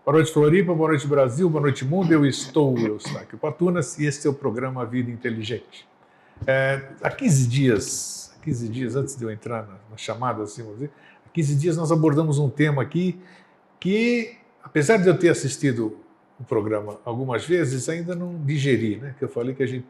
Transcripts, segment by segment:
Boa noite, Floripa, boa noite, Brasil, boa noite, mundo. Eu estou, Eustáquio Patunas, e este é o programa Vida Inteligente. Há 15 dias antes de eu entrar na chamada, assim, vamos dizer, há 15 dias nós abordamos um tema aqui que, apesar de eu ter assistido o programa algumas vezes, ainda não digeri, né? Que eu falei que a gente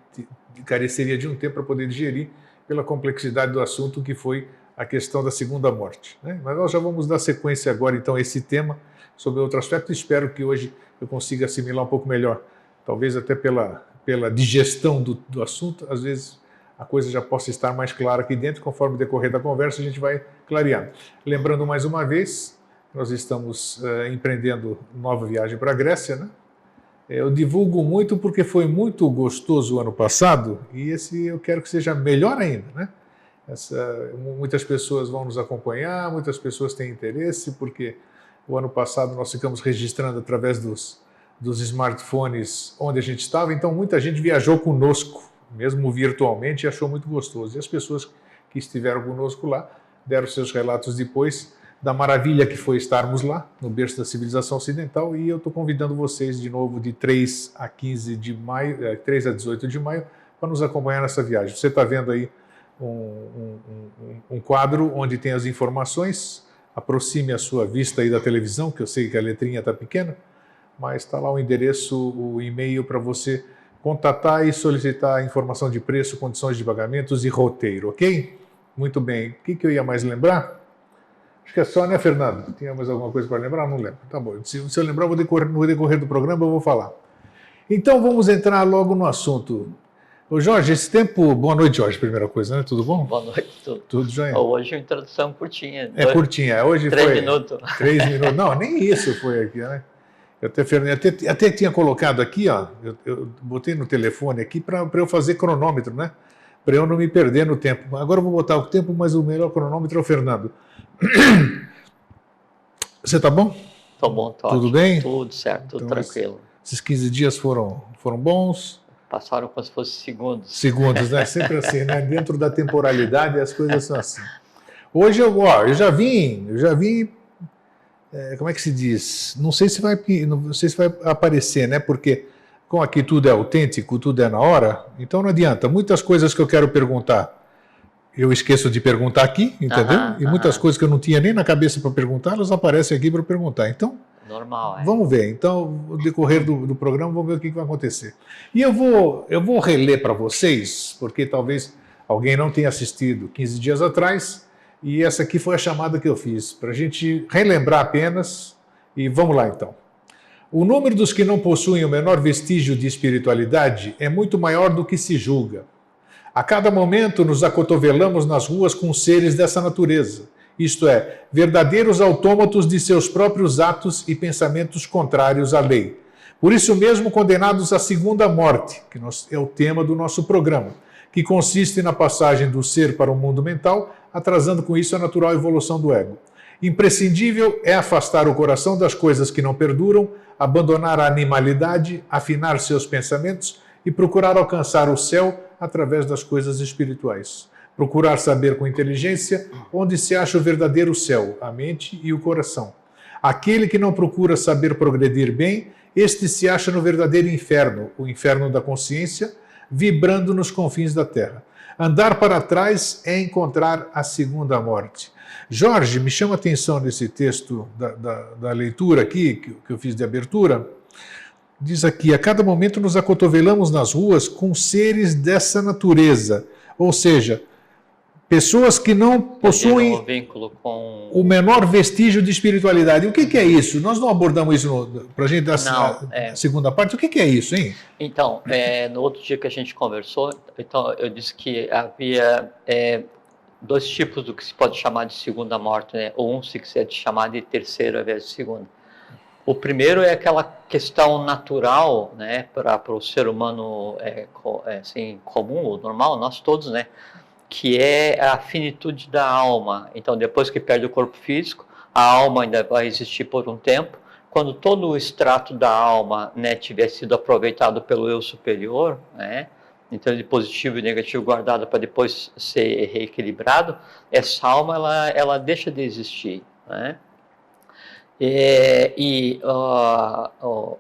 careceria de um tempo para poder digerir pela complexidade do assunto, que foi a questão da segunda morte, né? Mas nós já vamos dar sequência agora, então, a esse tema sobre outro aspecto. Espero que hoje eu consiga assimilar um pouco melhor, talvez até pela digestão do assunto. Às vezes a coisa já possa estar mais clara aqui dentro, conforme o decorrer da conversa a gente vai clareando. Lembrando mais uma vez, nós estamos empreendendo nova viagem para a Grécia, né? Eu divulgo muito porque foi muito gostoso o ano passado, e esse eu quero que seja melhor ainda, né? Muitas pessoas vão nos acompanhar, muitas pessoas têm interesse, porque o ano passado nós ficamos registrando através dos smartphones onde a gente estava, então muita gente viajou conosco, mesmo virtualmente, e achou muito gostoso. E as pessoas que estiveram conosco lá deram seus relatos depois da maravilha que foi estarmos lá, no berço da civilização ocidental, e eu estou convidando vocês de novo de 3 a 15 de maio, 3 a 18 de maio, para nos acompanhar nessa viagem. Você está vendo aí um quadro onde tem as informações. Aproxime a sua vista aí da televisão, que eu sei que a letrinha está pequena, mas está lá o endereço, o e-mail para você contatar e solicitar informação de preço, condições de pagamentos e roteiro, ok? Muito bem. O que eu ia mais lembrar? Acho que é só, né, Fernando? Tinha mais alguma coisa para lembrar? Não lembro. Tá bom. Se eu lembrar, no decorrer do programa eu vou falar. Então vamos entrar logo no assunto. Ô Jorge, esse tempo... Boa noite, Jorge, primeira coisa, né? Tudo bom? Boa noite, tudo jóia? Hoje a introdução curtinha. Curtinha. Hoje 3 foi... minutos. 3 minutos. Não, nem isso foi aqui, né? Eu até tinha colocado aqui, ó, eu botei no telefone aqui para eu fazer cronômetro, né? Para eu não me perder no tempo. Agora eu vou botar o tempo, mas o melhor cronômetro é o Fernando. Você tá bom? Tô bom, tô Tudo ótimo. Bem? Tudo certo, Então, tranquilo. Esses 15 dias foram bons? Passaram como se fossem segundos. Segundos, né? Sempre assim, né? Dentro da temporalidade as coisas são assim. Hoje eu já vim, como é que se diz? Não sei se vai aparecer, né? Porque como aqui tudo é autêntico, tudo é na hora, então não adianta. Muitas coisas que eu quero perguntar, eu esqueço de perguntar aqui, entendeu? E muitas coisas que eu não tinha nem na cabeça para perguntar, elas aparecem aqui para perguntar. Então, normal, vamos ver. Então, no decorrer do programa, vamos ver o que vai acontecer. E eu vou reler para vocês, porque talvez alguém não tenha assistido 15 dias atrás, e essa aqui foi a chamada que eu fiz, para a gente relembrar apenas, e vamos lá então. O número dos que não possuem o menor vestígio de espiritualidade é muito maior do que se julga. A cada momento nos acotovelamos nas ruas com seres dessa natureza, isto é, verdadeiros autômatos de seus próprios atos e pensamentos contrários à lei. Por isso mesmo condenados à segunda morte, que é o tema do nosso programa, que consiste na passagem do ser para o mundo mental, atrasando com isso a natural evolução do ego. Imprescindível é afastar o coração das coisas que não perduram, abandonar a animalidade, afinar seus pensamentos e procurar alcançar o céu através das coisas espirituais. Procurar saber com inteligência onde se acha o verdadeiro céu, a mente e o coração. Aquele que não procura saber progredir bem, este se acha no verdadeiro inferno, o inferno da consciência, vibrando nos confins da terra. Andar para trás é encontrar a segunda morte. Jorge, me chama a atenção nesse texto da leitura aqui, que eu fiz de abertura. Diz aqui, a cada momento nos acotovelamos nas ruas com seres dessa natureza. Ou seja, pessoas que não possuem um vínculo com o menor vestígio de espiritualidade. O que é isso? Nós não abordamos isso para a gente dar a segunda parte. O que é isso, hein? Então, no outro dia que a gente conversou, então, eu disse que havia 2 tipos do que se pode chamar de segunda morte, né? Ou se quiser chamar de terceira ao invés de segunda. O primeiro é aquela questão natural, né, para o ser humano assim, comum, ou normal, nós todos, né, que é a finitude da alma. Então, depois que perde o corpo físico, a alma ainda vai existir por um tempo. Quando todo o extrato da alma, né, tiver sido aproveitado pelo eu superior, né, então de positivo e negativo guardado para depois ser reequilibrado, essa alma ela deixa de existir, né?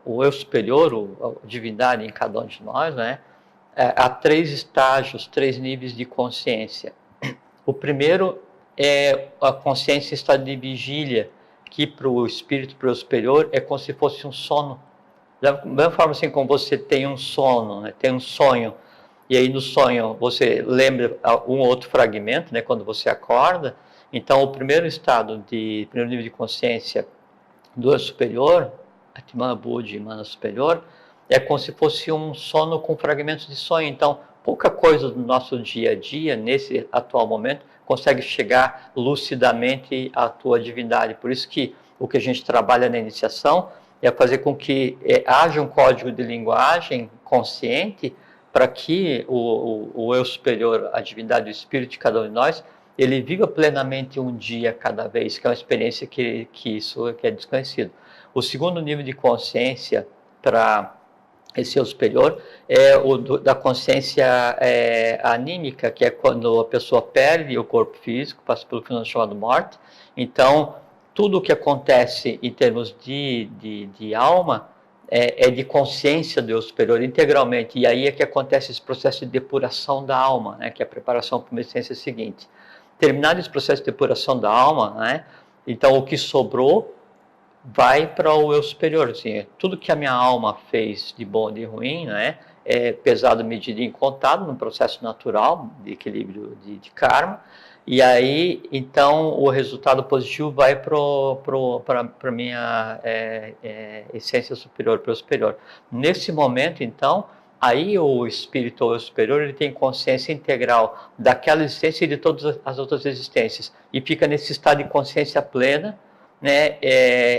O eu superior, a divindade em cada um de nós, né? Há 3 estágios, 3 níveis de consciência. O primeiro é a consciência em estado de vigília, que para o espírito, para o superior, é como se fosse um sono. Da mesma forma assim como você tem um sono, né? Tem um sonho, e aí no sonho você lembra um ou outro fragmento, né? Quando você acorda. Então o primeiro nível de consciência do eu superior, Atman Buddhi, Mana superior, é como se fosse um sono com fragmentos de sonho. Então, pouca coisa do nosso dia a dia, nesse atual momento, consegue chegar lucidamente à tua divindade. Por isso que o que a gente trabalha na iniciação é fazer com que haja um código de linguagem consciente para que o eu superior, a divindade, o espírito de cada um de nós, ele viva plenamente um dia cada vez, que é uma experiência que é desconhecido. O segundo nível de consciência para esse eu superior é o da consciência anímica, que é quando a pessoa perde o corpo físico, passa pelo fenômeno chamado morte. Então, tudo o que acontece em termos de alma é de consciência do eu superior integralmente. E aí é que acontece esse processo de depuração da alma, né, que é a preparação para uma existência seguinte. Terminado esse processo de depuração da alma, né, então o que sobrou vai para o eu superior. Assim, tudo que a minha alma fez de bom e de ruim, né, é pesado, medido e contado num processo natural de equilíbrio de karma. E aí, então, o resultado positivo vai para a minha essência superior, para o superior. Nesse momento, então, aí o espírito ou o superior, ele tem consciência integral daquela existência e de todas as outras existências. E fica nesse estado de consciência plena, né,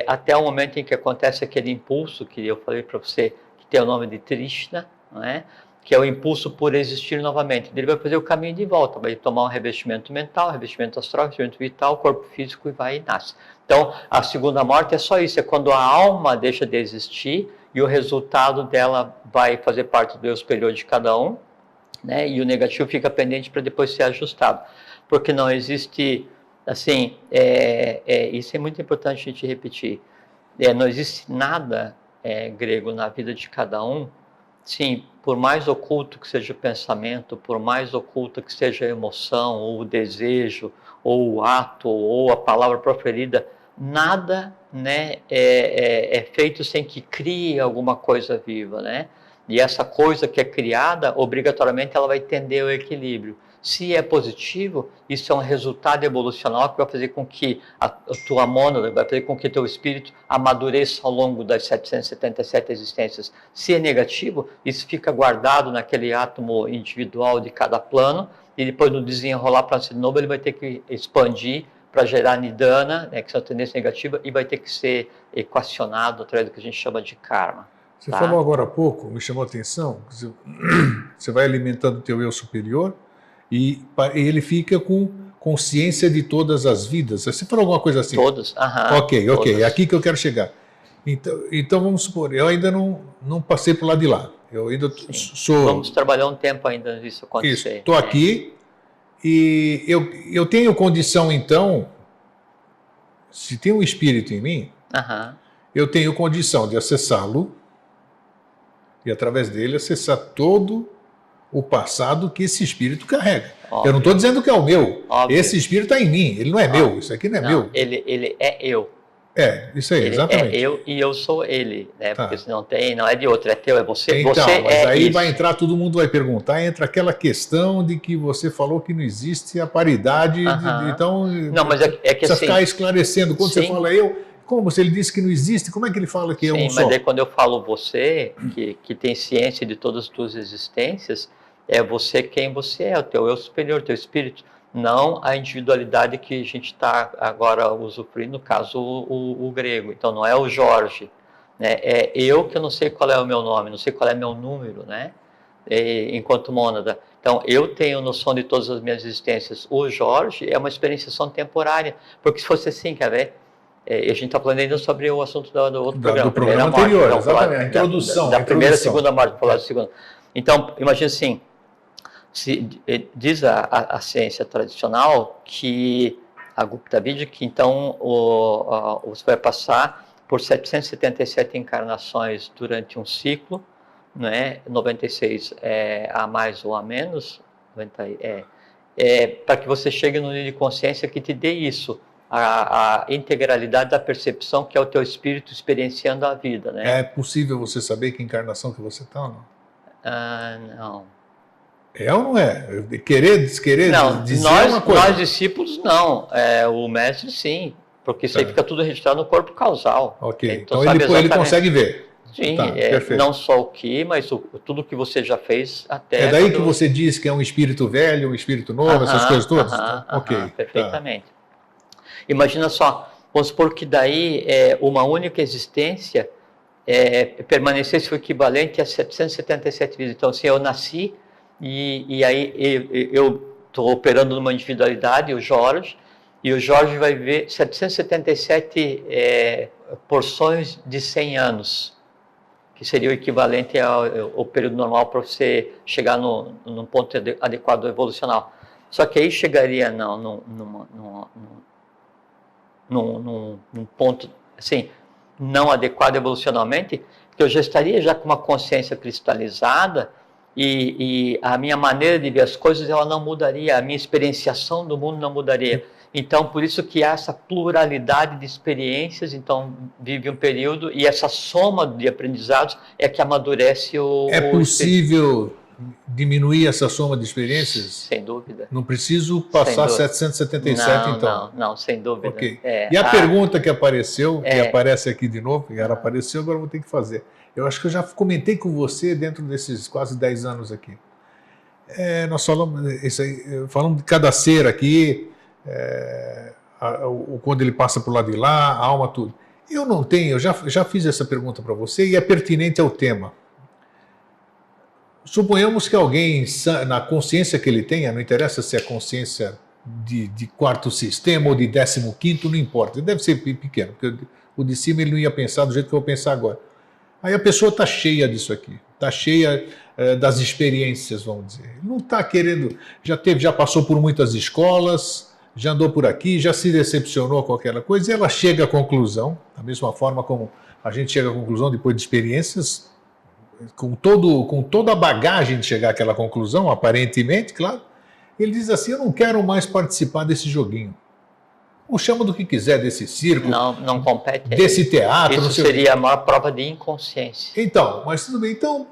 até o momento em que acontece aquele impulso que eu falei para você, que tem o nome de Trishna, né, que é o impulso por existir novamente. Ele vai fazer o caminho de volta, vai tomar um revestimento mental, revestimento astral, revestimento vital, corpo físico e vai e nasce. Então, a segunda morte é só isso, é quando a alma deixa de existir e o resultado dela vai fazer parte do eu superior de cada um, né, e o negativo fica pendente para depois ser ajustado. Porque não existe, assim, isso é muito importante a gente repetir, não existe nada grego na vida de cada um. Sim, por mais oculto que seja o pensamento, por mais oculta que seja a emoção, ou o desejo, ou o ato, ou a palavra proferida, nada, né, é feito sem que crie alguma coisa viva, né? E essa coisa que é criada, obrigatoriamente, ela vai tender ao equilíbrio. Se é positivo, isso é um resultado evolucional que vai fazer com que a tua mônada, vai fazer com que teu espírito amadureça ao longo das 777 existências. Se é negativo, isso fica guardado naquele átomo individual de cada plano, e depois no desenrolar para de novo, ele vai ter que expandir para gerar nidana, né, que são tendências negativas, e vai ter que ser equacionado através do que a gente chama de karma. Você falou agora há pouco, me chamou a atenção, você vai alimentando o teu eu superior, e ele fica com consciência de todas as vidas. Você falou alguma coisa assim? Todas, Ok, todas. É aqui que eu quero chegar. Então vamos supor, eu ainda não passei para o lado de lá. Eu ainda sou... Vamos trabalhar um tempo ainda nisso acontecer. Estou aqui e eu tenho condição, então, se tem um espírito em mim, eu tenho condição de acessá-lo e através dele acessar todo o passado que esse espírito carrega. Óbvio. Eu não estou dizendo que é o meu. Óbvio. Esse espírito está em mim, ele não é meu, isso aqui não é meu. Ele é eu. Isso aí, exatamente. É eu e eu sou ele, né? Porque se não tem, não é de outro, é teu, é você. Então, você mas aí vai entrar, todo mundo vai perguntar, entra aquela questão de que você falou que não existe a paridade, então não, mas é que precisa assim, ficar esclarecendo. Quando você fala eu, como se ele disse que não existe, como é que ele fala que é um só? Mas aí quando eu falo você, que tem ciência de todas as tuas existências, é você quem você é, o teu eu superior, o teu espírito, não a individualidade que a gente está agora usufruindo, no caso o grego. Então não é o Jorge, né? É eu que eu não sei qual é o meu nome, não sei qual é o meu número, né? Enquanto mônada. Então eu tenho noção de todas as minhas existências. O Jorge é uma experienciação temporária, porque se fosse assim, quer ver? A gente está falando ainda sobre o assunto do outro programa. Do programa anterior, exatamente, a introdução. Da primeira e segunda morte, vou falar da segunda. Então, imagina assim, diz a ciência tradicional que a Gupta Vidya, que então você vai passar por 777 encarnações durante um ciclo, né? 96 a mais ou a menos, 90, para que você chegue no nível de consciência que te dê isso, a integralidade da percepção, que é o teu espírito experienciando a vida, né? É possível você saber que encarnação que você está ou não? Não. É ou não é? Querer, desquerer, não, dizer uma coisa. Nós discípulos não, o mestre sim, porque isso aí fica tudo registrado no corpo causal. Ok, então ele consegue ver. Sim, tá, não só o que, mas tudo que você já fez até... É daí que você diz que é um espírito velho, um espírito novo, essas coisas todas? Ok. Perfeitamente. Imagina só, vamos supor que daí uma única existência permanecesse o equivalente a 777 vidas. Então, se eu nasci e aí eu estou operando numa individualidade, o Jorge vai viver 777 porções de 100 anos, que seria o equivalente ao período normal para você chegar num ponto adequado evolucional. Só que aí chegaria num ponto assim, não adequado evolucionalmente, que eu já estaria já com uma consciência cristalizada e a minha maneira de ver as coisas ela não mudaria, a minha experienciação do mundo não mudaria. Então, por isso que há essa pluralidade de experiências, então vive um período e essa soma de aprendizados é que amadurece o... É possível diminuir essa soma de experiências? Sem dúvida. Não preciso passar 777, então? Não, sem dúvida. Okay. E a pergunta que apareceu, que aparece aqui de novo, e ela apareceu, agora eu vou ter que fazer. Eu acho que eu já comentei com você dentro desses quase 10 anos aqui. Nós falamos de cada ser aqui, quando ele passa para o lado de lá, a alma, tudo. Eu não tenho, eu já fiz essa pergunta para você e é pertinente ao tema. Suponhamos que alguém, na consciência que ele tenha, não interessa se é consciência de quarto sistema ou de 15º, não importa, deve ser pequeno, porque o de cima ele não ia pensar do jeito que eu vou pensar agora. Aí a pessoa está cheia disso aqui, está cheia das experiências, vamos dizer. Não está querendo, já passou por muitas escolas, já andou por aqui, já se decepcionou com aquela coisa, e ela chega à conclusão, da mesma forma como a gente chega à conclusão depois de experiências, com toda a bagagem de chegar àquela conclusão, aparentemente, claro, ele diz assim, eu não quero mais participar desse joguinho. Ou chama do que quiser, desse circo, não compete desse teatro. Isso seria a maior prova de inconsciência. Então, mas tudo bem, então...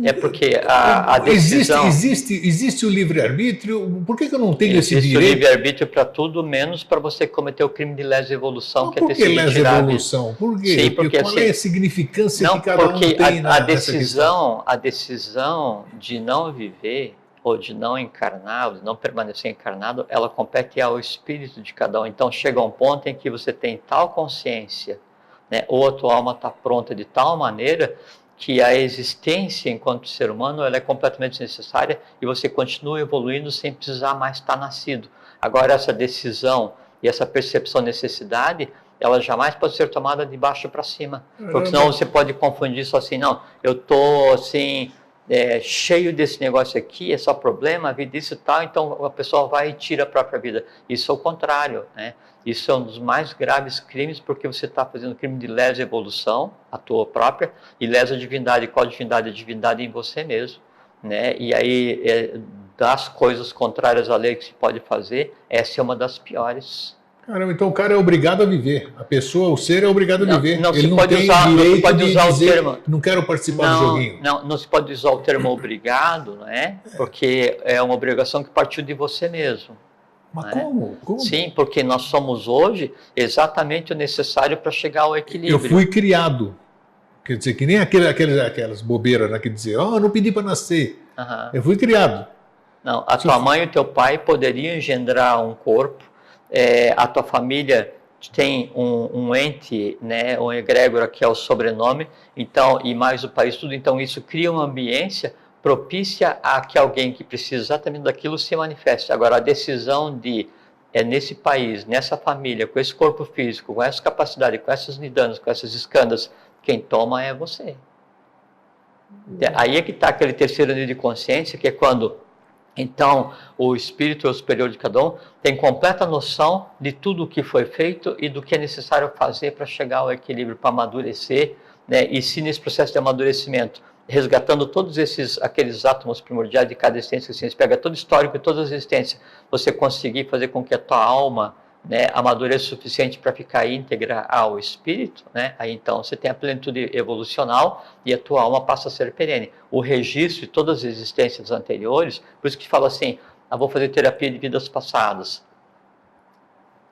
É porque a decisão... Existe o livre-arbítrio, por que eu não tenho esse direito? Existe o livre-arbítrio para tudo, menos para você cometer o crime de lesa-evolução, que é ter sido tirado. Por que lesa-evolução? Por quê? Sim, porque qual é a significância que cada um tem nessa questão? A decisão de não viver, ou de não encarnar, ou de não permanecer encarnado, ela compete ao espírito de cada um. Então chega um ponto em que você tem tal consciência, né, ou a tua alma está pronta de tal maneira que a existência enquanto ser humano ela é completamente desnecessária e você continua evoluindo sem precisar mais estar nascido. Agora essa decisão e essa percepção de necessidade, ela jamais pode ser tomada de baixo para cima, porque senão você pode confundir isso assim, não, eu estou assim, cheio desse negócio aqui, é só problema, a vida isso e tal, então a pessoa vai e tira a própria vida. Isso é o contrário, né? Isso é um dos mais graves crimes, porque você está fazendo crime de lesa evolução, a tua própria, e lesa divindade. Qual divindade? A divindade em você mesmo, né? E aí, das coisas contrárias à lei que se pode fazer, essa é uma das piores. Caramba, então o cara é obrigado a viver. A pessoa, o ser é obrigado a viver. Ele não tem direito de dizer, não quero participar do joguinho. Não se pode usar o termo obrigado, não é? Porque é uma obrigação que partiu de você mesmo. Mas como? Sim, porque nós somos hoje exatamente o necessário para chegar ao equilíbrio. Eu fui criado. Quer dizer, que nem aquelas bobeiras, né, que diziam, não pedi para nascer. Eu fui criado. Não, a tua mãe e o teu pai poderiam engendrar um corpo, a tua família tem um ente, né, um egrégora que é o sobrenome, então, e mais o país, tudo, então isso cria uma ambiência propícia a que alguém que precisa exatamente daquilo se manifeste. Agora, a decisão de, nesse país, nessa família, com esse corpo físico, com essa capacidade, com essas nidanas, com essas escandas, quem toma é você. Aí é que está aquele terceiro nível de consciência, que é quando Então, o espírito superior de cada um tem completa noção de tudo o que foi feito e do que é necessário fazer para chegar ao equilíbrio, para amadurecer, né? E se nesse processo de amadurecimento, resgatando todos aqueles átomos primordiais de cada existência, assim, você pega todo o histórico e todas as existências, você conseguir fazer com que a tua alma, né, amadureça o suficiente para ficar íntegra ao espírito, né? Aí então você tem a plenitude evolucional e a tua alma passa a ser perene. O registro de todas as existências anteriores, por isso que fala assim, vou fazer terapia de vidas passadas.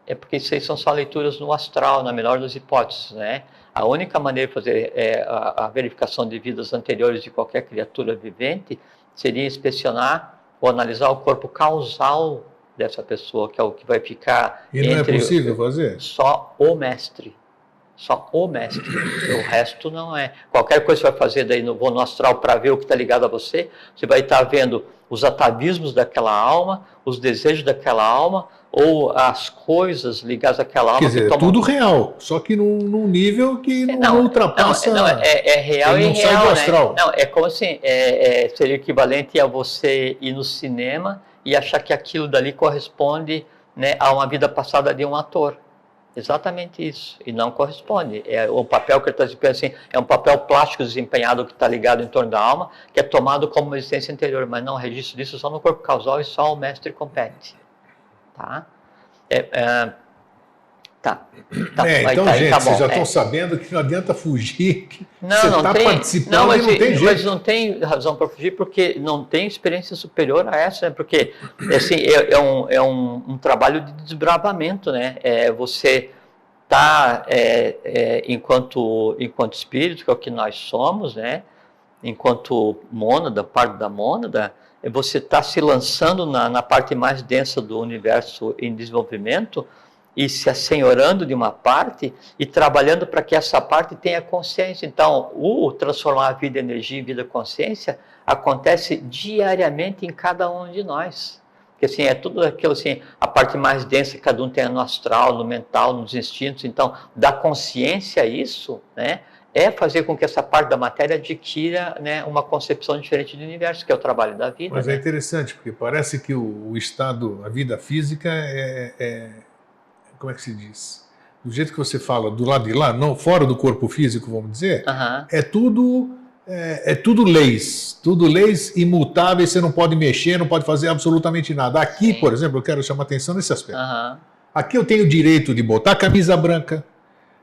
É porque isso aí são só leituras no astral, na melhor das hipóteses, né? A única maneira de fazer a verificação de vidas anteriores de qualquer criatura vivente seria inspecionar ou analisar o corpo causal dessa pessoa, que é o que vai ficar E não é possível fazer? Só o mestre. Só o mestre. O resto não é. Qualquer coisa que você vai fazer daí no voo astral para ver o que está ligado a você, você vai estar vendo os atavismos daquela alma, os desejos daquela alma, ou as coisas ligadas àquela alma. Quer dizer, tudo real, só que num nível que não ultrapassa. Não, é real e não real, sai do astral. Né? Não, é como assim, seria equivalente a você ir no cinema e achar que aquilo dali corresponde, né, a uma vida passada de um ator. Exatamente isso, e não corresponde. O papel que ele está desempenhando, assim, é um papel plástico desempenhado que está ligado em torno da alma, que é tomado como uma existência interior, mas não, registro disso só no corpo causal e só o mestre compete. Tá? Então, gente, tá vocês bom, já estão sabendo que não adianta fugir, que não, você não está tem, participando não, mas, e não tem jeito. Mas não tem razão para fugir, porque não tem experiência superior a essa, né? Porque assim, é um trabalho de desbravamento, né? Você tá, enquanto espírito, que é o que nós somos, né? Enquanto mônada, parte da mônada, você está se lançando na parte mais densa do universo em desenvolvimento e se assenhorando de uma parte e trabalhando para que essa parte tenha consciência. Então, o transformar a vida em energia em vida consciência acontece diariamente em cada um de nós. Porque assim, é tudo aquilo assim, a parte mais densa que cada um tem no astral, no mental, nos instintos. Então, dar consciência a isso, né, é fazer com que essa parte da matéria adquira, né, uma concepção diferente do universo, que é o trabalho da vida. Mas né? é interessante, porque parece que o estado, a vida física como é que se diz? Do jeito que você fala, do lado de lá, não fora do corpo físico, vamos dizer, é tudo leis imutáveis, você não pode mexer, não pode fazer absolutamente nada. Aqui, por exemplo, eu quero chamar atenção nesse aspecto. Aqui eu tenho o direito de botar a camisa branca,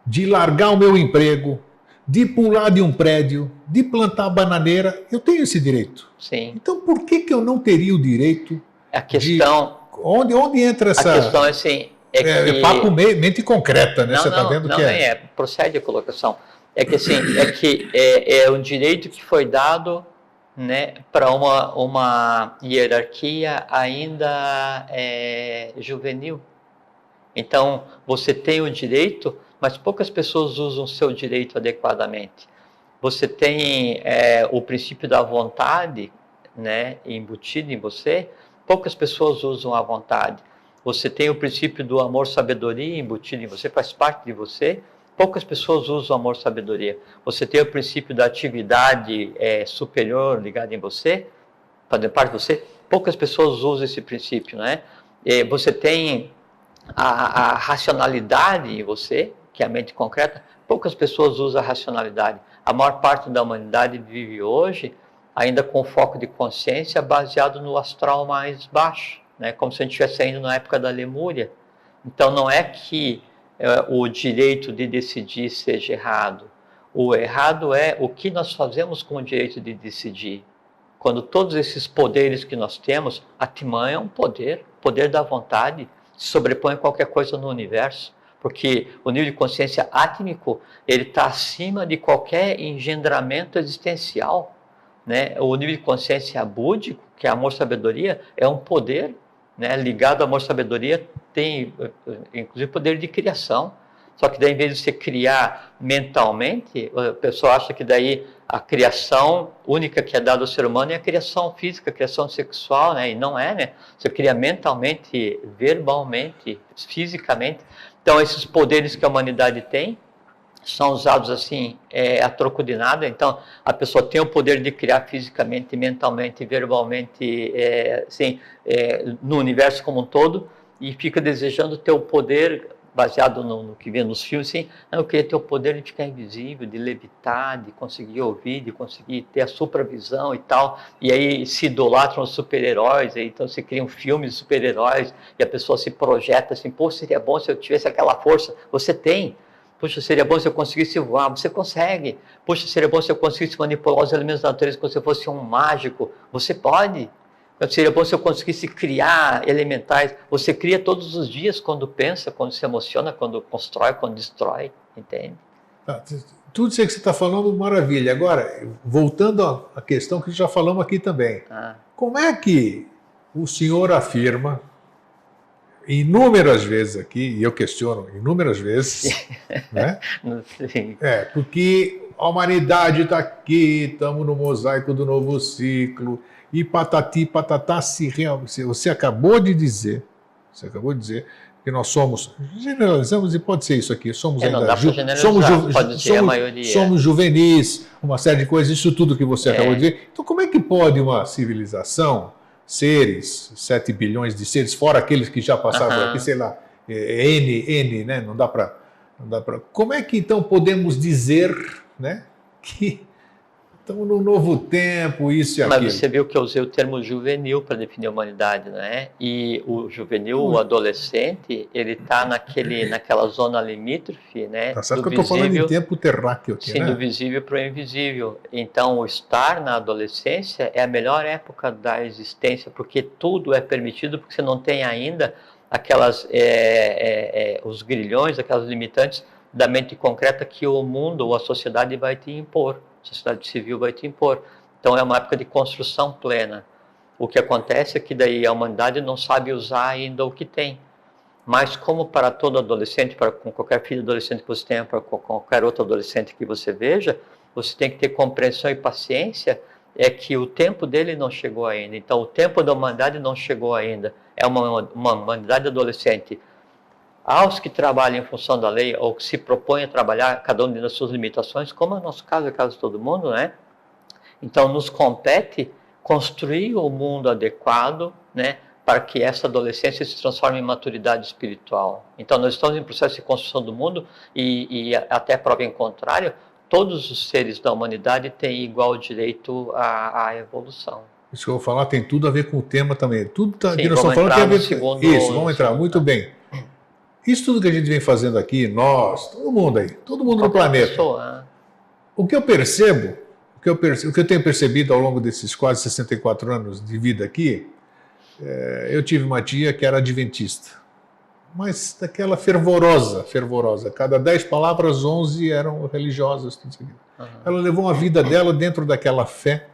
de largar o meu emprego, de pular de um prédio, de plantar bananeira, eu tenho esse direito. Sim. Então por que eu não teria o direito a questão, de... Onde entra essa... A questão é assim... É papo mente concreta, né? Você está vendo que procede a colocação. É que assim, é um direito que foi dado, né, para uma hierarquia ainda juvenil. Então, você tem o direito, mas poucas pessoas usam o seu direito adequadamente. Você tem o princípio da vontade, né, embutido em você, poucas pessoas usam a vontade. Você tem o princípio do amor-sabedoria embutido em você, faz parte de você. Poucas pessoas usam o amor-sabedoria. Você tem o princípio da atividade superior ligada em você, fazendo parte de você. Poucas pessoas usam esse princípio, né? Você tem a racionalidade em você, que é a mente concreta. Poucas pessoas usam a racionalidade. A maior parte da humanidade vive hoje ainda com foco de consciência baseado no astral mais baixo. Né, como se a gente estivesse ainda na época da Lemúria. Então, não é que o direito de decidir seja errado. O errado é o que nós fazemos com o direito de decidir. Quando todos esses poderes que nós temos, a Atman é um poder, o poder da vontade, se sobrepõe a qualquer coisa no universo, porque o nível de consciência átmico, ele está acima de qualquer engendramento existencial. Né? O nível de consciência búdico, que é amor-sabedoria, é um poder, né, ligado ao amor-sabedoria, tem inclusive poder de criação. Só que daí, em vez de você criar mentalmente, a pessoa acha que daí a criação única que é dada ao ser humano é a criação física, a criação sexual, né? E não é, né? Você cria mentalmente, verbalmente, fisicamente. Então, esses poderes que a humanidade tem, são usados assim a troco de nada. Então a pessoa tem o poder de criar fisicamente, mentalmente, verbalmente, assim, no universo como um todo, e fica desejando ter o poder, baseado no que vê nos filmes, assim, eu queria ter o poder de ficar invisível, de levitar, de conseguir ouvir, de conseguir ter a supervisão e tal, e aí se idolatram os super-heróis, então se criam filmes de super-heróis, e a pessoa se projeta assim, pô, seria bom se eu tivesse aquela força. Você tem. Poxa, seria bom se eu conseguisse voar. Você consegue. Poxa, seria bom se eu conseguisse manipular os elementos da natureza como se eu fosse um mágico. Você pode. Seria bom se eu conseguisse criar elementais. Você cria todos os dias quando pensa, quando se emociona, quando constrói, quando destrói. Entende? Tudo isso que você está falando, maravilha. Agora, voltando à questão que já falamos aqui também. Como é que o senhor afirma inúmeras vezes aqui, e eu questiono inúmeras vezes, né? Sim. Porque a humanidade está aqui, estamos no mosaico do novo ciclo, e patati, patatá, você acabou de dizer que nós somos, generalizamos, e pode ser isso aqui, somos não ainda dá para generalizar, pode dizer a maioria. Somos juvenis, uma série de coisas, isso tudo que você acabou de dizer. Então como é que pode uma civilização, seres, 7 bilhões de seres, fora aqueles que já passaram aqui, sei lá, N, né? Não dá para. Como é que então podemos dizer, né, que estamos num novo tempo, isso e aquilo? Mas você viu que eu usei o termo juvenil para definir a humanidade, não é? E o juvenil, o adolescente, ele está naquela zona limítrofe, né? Tá certo que eu estou falando em tempo terráqueo aqui, sim, né? do visível para o invisível. Então, o estar na adolescência é a melhor época da existência, porque tudo é permitido, porque você não tem ainda aquelas os grilhões, aquelas limitantes da mente concreta que o mundo ou a sociedade vai te impor. A sociedade civil vai te impor. Então é uma época de construção plena. O que acontece é que daí a humanidade não sabe usar ainda o que tem. Mas como para todo adolescente, para com qualquer filho adolescente que você tenha, para qualquer outro adolescente que você veja, você tem que ter compreensão e paciência, é que o tempo dele não chegou ainda. Então o tempo da humanidade não chegou ainda. É uma humanidade adolescente. Aos que trabalham em função da lei, ou que se propõem a trabalhar, cada um das suas limitações, como é o nosso caso, é o caso de todo mundo, né? Então, nos compete construir o mundo adequado, né, para que essa adolescência se transforme em maturidade espiritual. Então, nós estamos em processo de construção do mundo e até prova em contrário, todos os seres da humanidade têm igual direito à evolução. Isso que eu vou falar tem tudo a ver com o tema também. Tudo Sim, que nós estamos falando tem a ver com isso. Vamos entrar muito bem. Isso tudo que a gente vem fazendo aqui, nós, todo mundo aí, todo mundo no planeta. Pessoa. O que eu percebo, o que eu tenho percebido ao longo desses quase 64 anos de vida aqui, eu tive uma tia que era adventista, mas daquela fervorosa. Cada 10 palavras, 11 eram religiosas. Tudo isso aqui. Ela levou a vida dela dentro daquela fé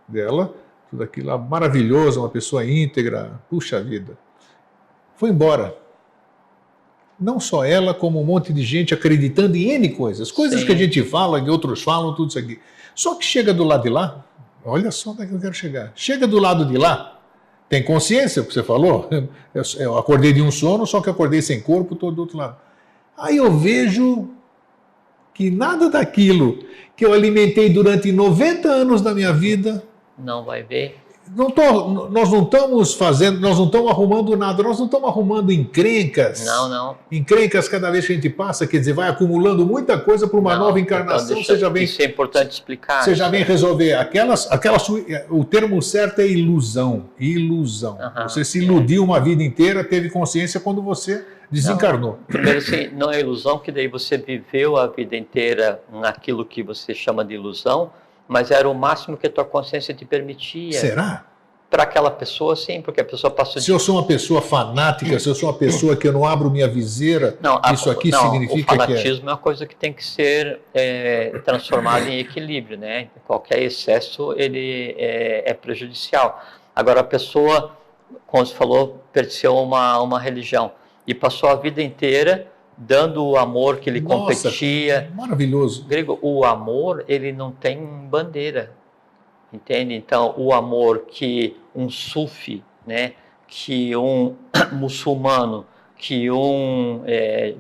dela, tudo aquilo maravilhoso, uma pessoa íntegra, puxa vida. Foi embora. Não só ela, como um monte de gente acreditando em N coisas. Coisas Sim. que a gente fala, que outros falam, tudo isso aqui. Só que chega do lado de lá, olha só onde é que eu quero chegar. Chega do lado de lá, tem consciência, o que você falou? Eu acordei de um sono, só que acordei sem corpo, estou do outro lado. Aí eu vejo que nada daquilo que eu alimentei durante 90 anos da minha vida... Não vai ver. Nós não estamos fazendo, nós não estamos arrumando nada, nós não estamos arrumando encrencas. Não. Encrencas cada vez que a gente passa, quer dizer, vai acumulando muita coisa para uma nova encarnação. Então isso é importante explicar. Você já vem resolver. O termo certo é ilusão. Ilusão. Você se iludiu uma vida inteira, teve consciência quando você desencarnou. Primeiro, assim, não é ilusão, que daí você viveu a vida inteira naquilo que você chama de ilusão, mas era o máximo que a tua consciência te permitia. Será? Para aquela pessoa, sim, porque a pessoa passou Se eu sou uma pessoa fanática, se eu sou uma pessoa que eu não abro minha viseira, isso aqui significa que o fanatismo é uma coisa que tem que ser transformada em equilíbrio, né? Qualquer excesso, ele é prejudicial. Agora, a pessoa, como você falou, pertenceu a uma religião e passou a vida inteira dando o amor que ele competia. Maravilhoso. Grego, o amor, ele não tem bandeira, entende? Então, o amor que um sufi, né, que um muçulmano, que um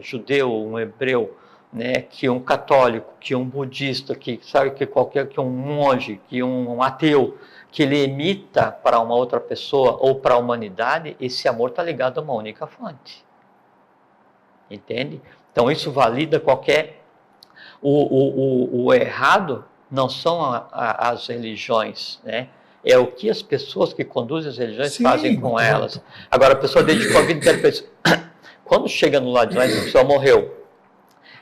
judeu, um hebreu, né, que um católico, que um budista, que sabe que um monge, que um ateu, que ele emita para uma outra pessoa ou para a humanidade, esse amor está ligado a uma única fonte. Entende? Então isso valida qualquer... O errado não são as religiões, né? É o que as pessoas que conduzem as religiões fazem com elas. Agora, a pessoa dedicou a vida inteira para isso. Quando chega no lado de lá, a pessoa morreu.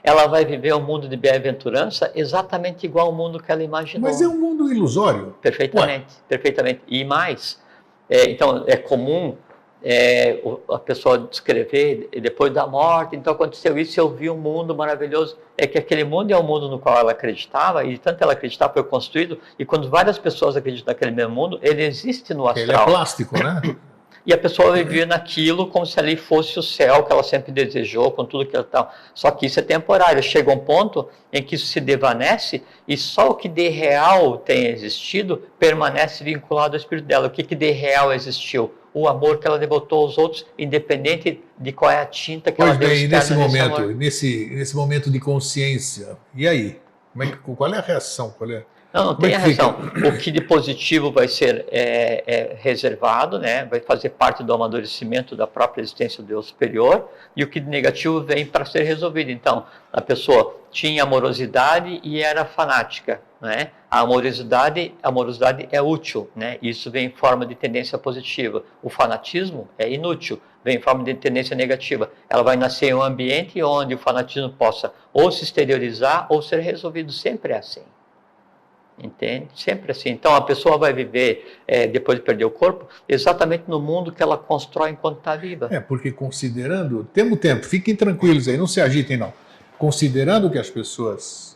Ela vai viver um mundo de bem-aventurança exatamente igual ao mundo que ela imaginou. Mas é um mundo ilusório. Perfeitamente, perfeitamente. E mais, então é comum a pessoa descrever depois da morte, então aconteceu isso, eu vi um mundo maravilhoso. É que aquele mundo é o mundo no qual ela acreditava, e tanto ela acreditava foi construído, e quando várias pessoas acreditam naquele mesmo mundo, ele existe no astral. Ele é plástico, né? E a pessoa vivia naquilo como se ali fosse o céu que ela sempre desejou, com tudo que ela tal. Só que isso é temporário. Chega um ponto em que isso se desvanece e só o que de real tem existido permanece vinculado ao espírito dela. O que de real existiu? O amor que ela devotou aos outros, independente de qual é a tinta que ela deu externa nesse momento de consciência, e aí? Qual é a reação? Não tem a reação. O que de positivo vai ser reservado, né? Vai fazer parte do amadurecimento da própria existência do Deus superior, e o que de negativo vem para ser resolvido. Então, a pessoa tinha amorosidade e era fanática, né? A amorosidade é útil, né? Isso vem em forma de tendência positiva. O fanatismo é inútil, vem em forma de tendência negativa. Ela vai nascer em um ambiente onde o fanatismo possa ou se exteriorizar ou ser resolvido. Sempre é assim. Entende? Sempre assim. Então a pessoa vai viver, depois de perder o corpo, exatamente no mundo que ela constrói enquanto está viva. Porque considerando, temos tempo, fiquem tranquilos aí, não se agitem não. Considerando que as pessoas...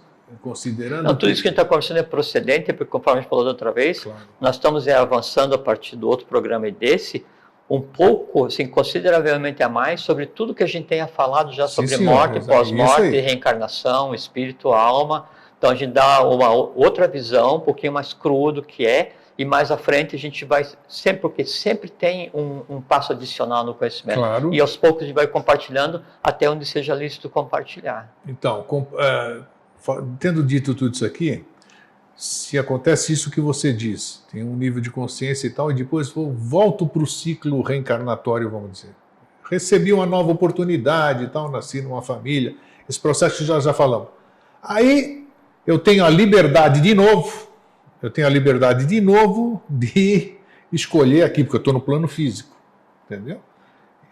Não, tudo isso que a gente está conversando é procedente, porque conforme a gente falou da outra vez, claro, nós estamos avançando a partir do outro programa e desse, um pouco, assim, consideravelmente a mais, sobre tudo que a gente tenha falado já sobre morte, pós-morte, reencarnação, espírito, alma. Então a gente dá uma outra visão, um pouquinho mais crua do que é, e mais à frente a gente vai, porque sempre tem um passo adicional no conhecimento. Claro. E aos poucos a gente vai compartilhando até onde seja lícito compartilhar. Então, tendo dito tudo isso aqui, se acontece isso que você diz, tem um nível de consciência e tal, e depois volto para o ciclo reencarnatório, vamos dizer. Recebi uma nova oportunidade e tal, nasci numa família, esse processo que já falamos. Aí eu tenho a liberdade de novo, de escolher aqui, porque eu estou no plano físico, entendeu?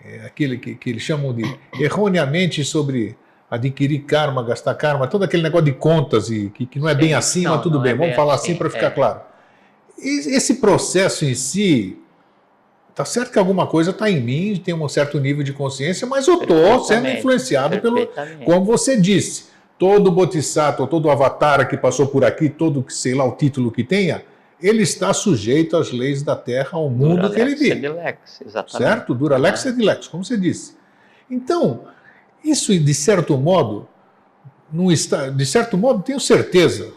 É aquele que eles chamam de erroneamente sobre adquirir karma, gastar karma, todo aquele negócio de contas e que não é bem assim, mas tudo bem, vamos falar assim para ficar claro. Esse processo em si, tá certo que alguma coisa está em mim, tem um certo nível de consciência, mas eu estou sendo influenciado pelo, como você disse, todo bodhisattva, todo avatar que passou por aqui, todo, sei lá, o título que tenha, ele está sujeito às leis da Terra, ao mundo que ele vive. Certo? Duralex et lex, como você disse. Então, isso, de certo modo, não está, de certo modo, tenho certeza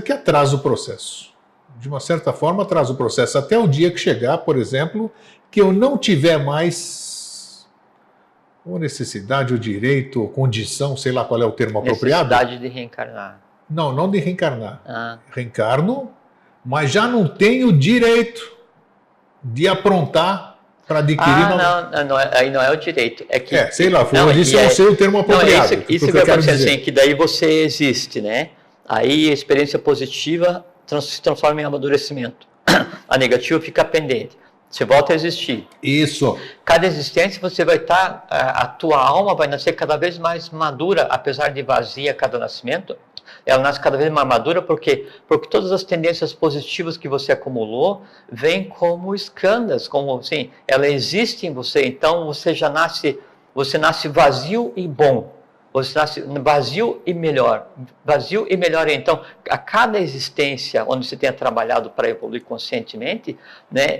que atrasa o processo. De uma certa forma, atrasa o processo até o dia que chegar, por exemplo, que eu não tiver mais ou necessidade, ou direito, ou condição, sei lá qual é o termo apropriado. Necessidade de reencarnar. Não de reencarnar. Reencarno, mas já não tenho direito de aprontar para adquirir... Aí não é o direito. É que, sei lá, eu disse, eu não sei o termo apropriado. Isso que eu quero dizer assim, que daí você existe, né? Aí a experiência positiva se transforma em amadurecimento. A negativa fica pendente. Você volta a existir. Isso. Cada existência você vai estar... A tua alma vai nascer cada vez mais madura, apesar de vazia a cada nascimento. Ela nasce cada vez mais madura porque todas as tendências positivas que você acumulou vêm como escandas, como assim, ela existe em você, então você nasce vazio e bom, você nasce vazio e melhor, então a cada existência onde você tenha trabalhado para evoluir conscientemente, né,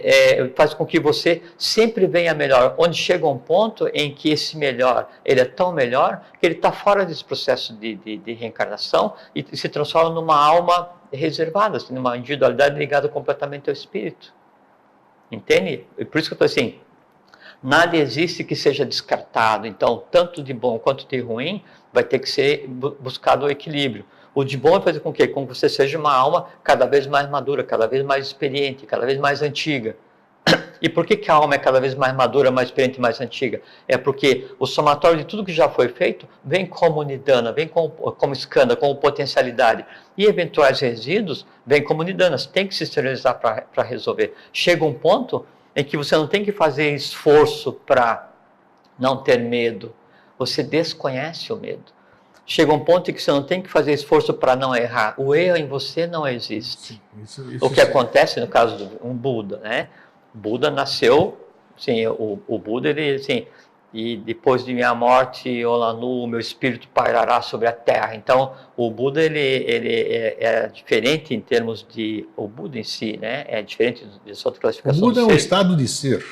faz com que você sempre venha melhor, onde chega um ponto em que esse melhor, ele é tão melhor que ele está fora desse processo de reencarnação e se transforma numa alma reservada, assim, numa individualidade ligada completamente ao espírito, entende? E por isso que eu estou assim, Nada existe que seja descartado. Então, tanto de bom quanto de ruim vai ter que ser buscado o equilíbrio. O de bom vai fazer com que você seja uma alma cada vez mais madura, cada vez mais experiente, cada vez mais antiga. E por que a alma é cada vez mais madura, mais experiente e mais antiga? É porque o somatório de tudo que já foi feito vem como nidana, vem como skanda, como potencialidade. E eventuais resíduos vêm como nidanas, tem que se esterilizar para resolver. Chega um ponto em que você não tem que fazer esforço para não ter medo. Você desconhece o medo. Chega um ponto em que você não tem que fazer esforço para não errar. O erro em você não existe. Isso o que acontece no caso de um Buda, né? Buda nasceu, sim, o Buda, ele, assim, e depois de minha morte, Olanu, meu espírito pairará sobre a terra. Então, o Buda, ele é diferente em termos de, o Buda em si, né? É diferente de outra classificação. O Buda é um estado de ser.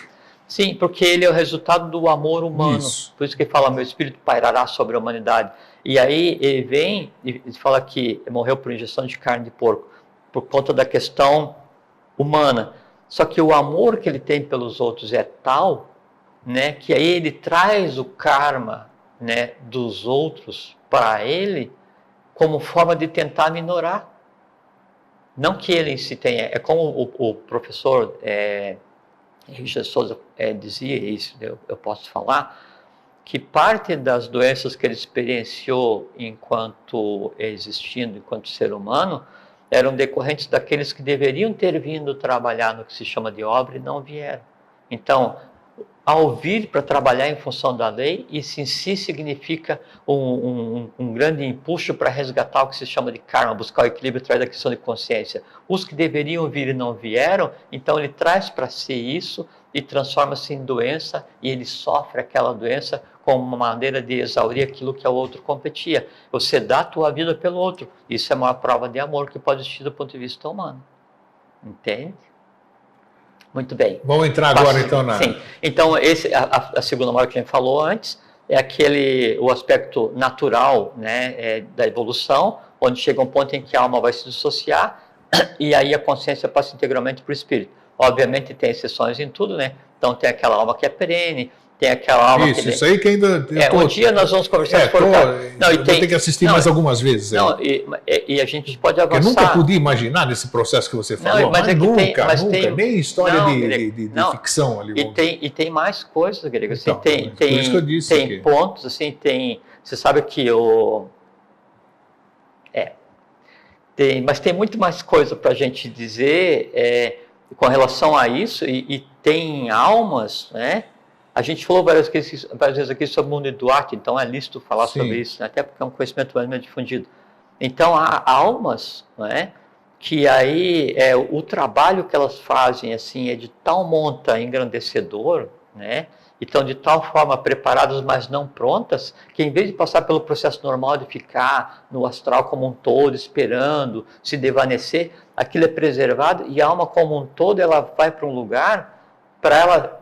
Sim, porque ele é o resultado do amor humano. Isso. Por isso que ele fala, meu espírito pairará sobre a humanidade. E aí ele vem e fala que morreu por ingestão de carne de porco, por conta da questão humana. Só que o amor que ele tem pelos outros é tal, né, que aí ele traz o karma, né, dos outros para ele como forma de tentar minorar. Não que ele em si tenha... É como o professor Richard Souza dizia isso, eu posso falar, que parte das doenças que ele experienciou enquanto existindo, enquanto ser humano, eram decorrentes daqueles que deveriam ter vindo trabalhar no que se chama de obra e não vieram. Então, ao vir para trabalhar em função da lei, isso em si significa um grande impulso para resgatar o que se chama de karma, buscar o equilíbrio através da questão de consciência. Os que deveriam vir e não vieram, então ele traz para si isso e transforma-se em doença, e ele sofre aquela doença como uma maneira de exaurir aquilo que ao outro competia. Você dá a tua vida pelo outro. Isso é uma prova de amor que pode existir do ponto de vista humano. Entende? Muito bem. Vamos entrar agora então na... Sim. Então, a segunda morte que a gente falou antes é o aspecto natural, né, da evolução, onde chega um ponto em que a alma vai se dissociar e aí a consciência passa integralmente para o espírito. Obviamente tem exceções em tudo, né? Então tem aquela alma que é perene, tem aquela alma isso aí que ainda... um dia nós vamos conversar por cá. Vou ter que assistir mais algumas vezes. Não, e a gente pode avançar. Eu nunca podia imaginar nesse processo que você falou, mas nunca, nem história de ficção ali. E tem mais coisas, Grego. Assim, então, por isso que eu disse tem pontos, assim, tem... Você sabe que mas tem muito mais coisa para a gente dizer com relação a isso, e tem almas, né? A gente falou várias vezes aqui sobre o mundo de Duarte, então é lícito falar sobre isso, né? Até porque é um conhecimento mais difundido. Então, há almas, né, que aí o trabalho que elas fazem assim, é de tal monta engrandecedor, né, e estão de tal forma preparadas, mas não prontas, que em vez de passar pelo processo normal de ficar no astral como um todo, esperando, se devanecer, aquilo é preservado, e a alma como um todo ela vai para um lugar para ela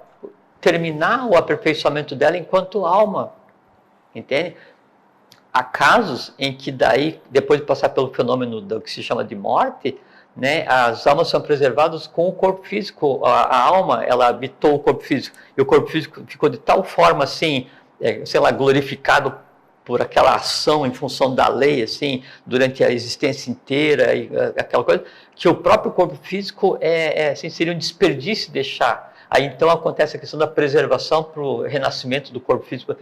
terminar o aperfeiçoamento dela enquanto alma, entende? Há casos em que daí, depois de passar pelo fenômeno do que se chama de morte, né, as almas são preservadas com o corpo físico, a alma, ela habitou o corpo físico, e o corpo físico ficou de tal forma, assim, sei lá, glorificado por aquela ação em função da lei, assim, durante a existência inteira, e aquela coisa, que o próprio corpo físico assim, seria um desperdício deixar. Aí então acontece a questão da preservação para o renascimento do corpo físico.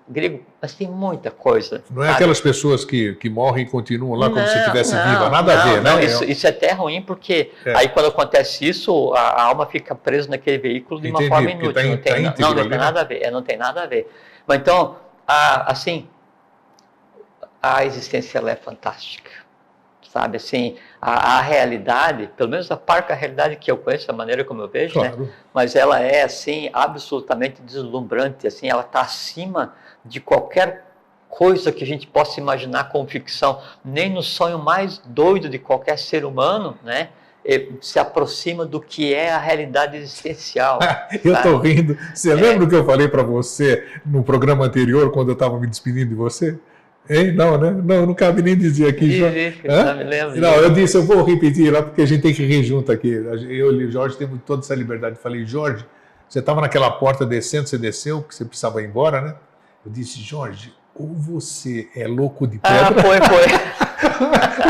Grego, mas tem muita coisa. Não é aquelas pessoas que morrem e continuam lá como se estivesse viva, nada a ver, né? Isso é até ruim, porque aí quando acontece isso, a alma fica presa naquele veículo de uma forma inútil. Não tem nada a ver, não tem nada a ver. Mas então, assim, a existência ela é fantástica. Sabe, assim, a realidade, pelo menos a parca realidade que eu conheço, a maneira como eu vejo, claro, né? Mas ela é, assim, absolutamente deslumbrante, assim, ela está acima de qualquer coisa que a gente possa imaginar como ficção, nem no sonho mais doido de qualquer ser humano, né? Se aproxima do que é a realidade existencial. Eu estou rindo. Você lembra o que eu falei para você no programa anterior, quando eu estava me despedindo de você? Hein? Não, né? Não cabe nem dizer aqui. Não me lembro. Não, eu disse, eu vou repetir lá, porque a gente tem que rir junto aqui. Eu e o Jorge temos toda essa liberdade. Falei, Jorge, Você estava naquela porta descendo, você desceu, que você precisava ir embora, né? Eu disse, Jorge, ou você é louco de pedra... Foi.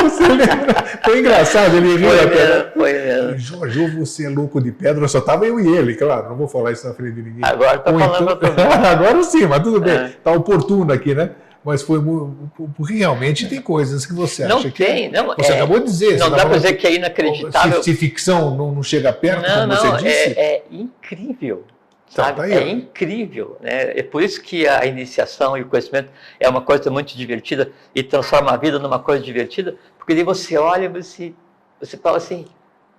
Você lembra? Foi engraçado, ele riu até. Foi mesmo. Jorge, ou você é louco de pedra, só estava eu e ele, claro, não vou falar isso na frente de ninguém. Agora tá falando pra todo mundo. Agora sim, mas tudo bem, está oportuno aqui, né? Mas foi porque realmente tem coisas que você acha que... Você acabou de dizer. Não dá para dizer que é inacreditável. Se ficção não chega perto, como você disse. É incrível. Então, tá aí, é incrível, né? É por isso que a iniciação e o conhecimento é uma coisa muito divertida e transforma a vida numa coisa divertida, porque daí você olha e você fala assim,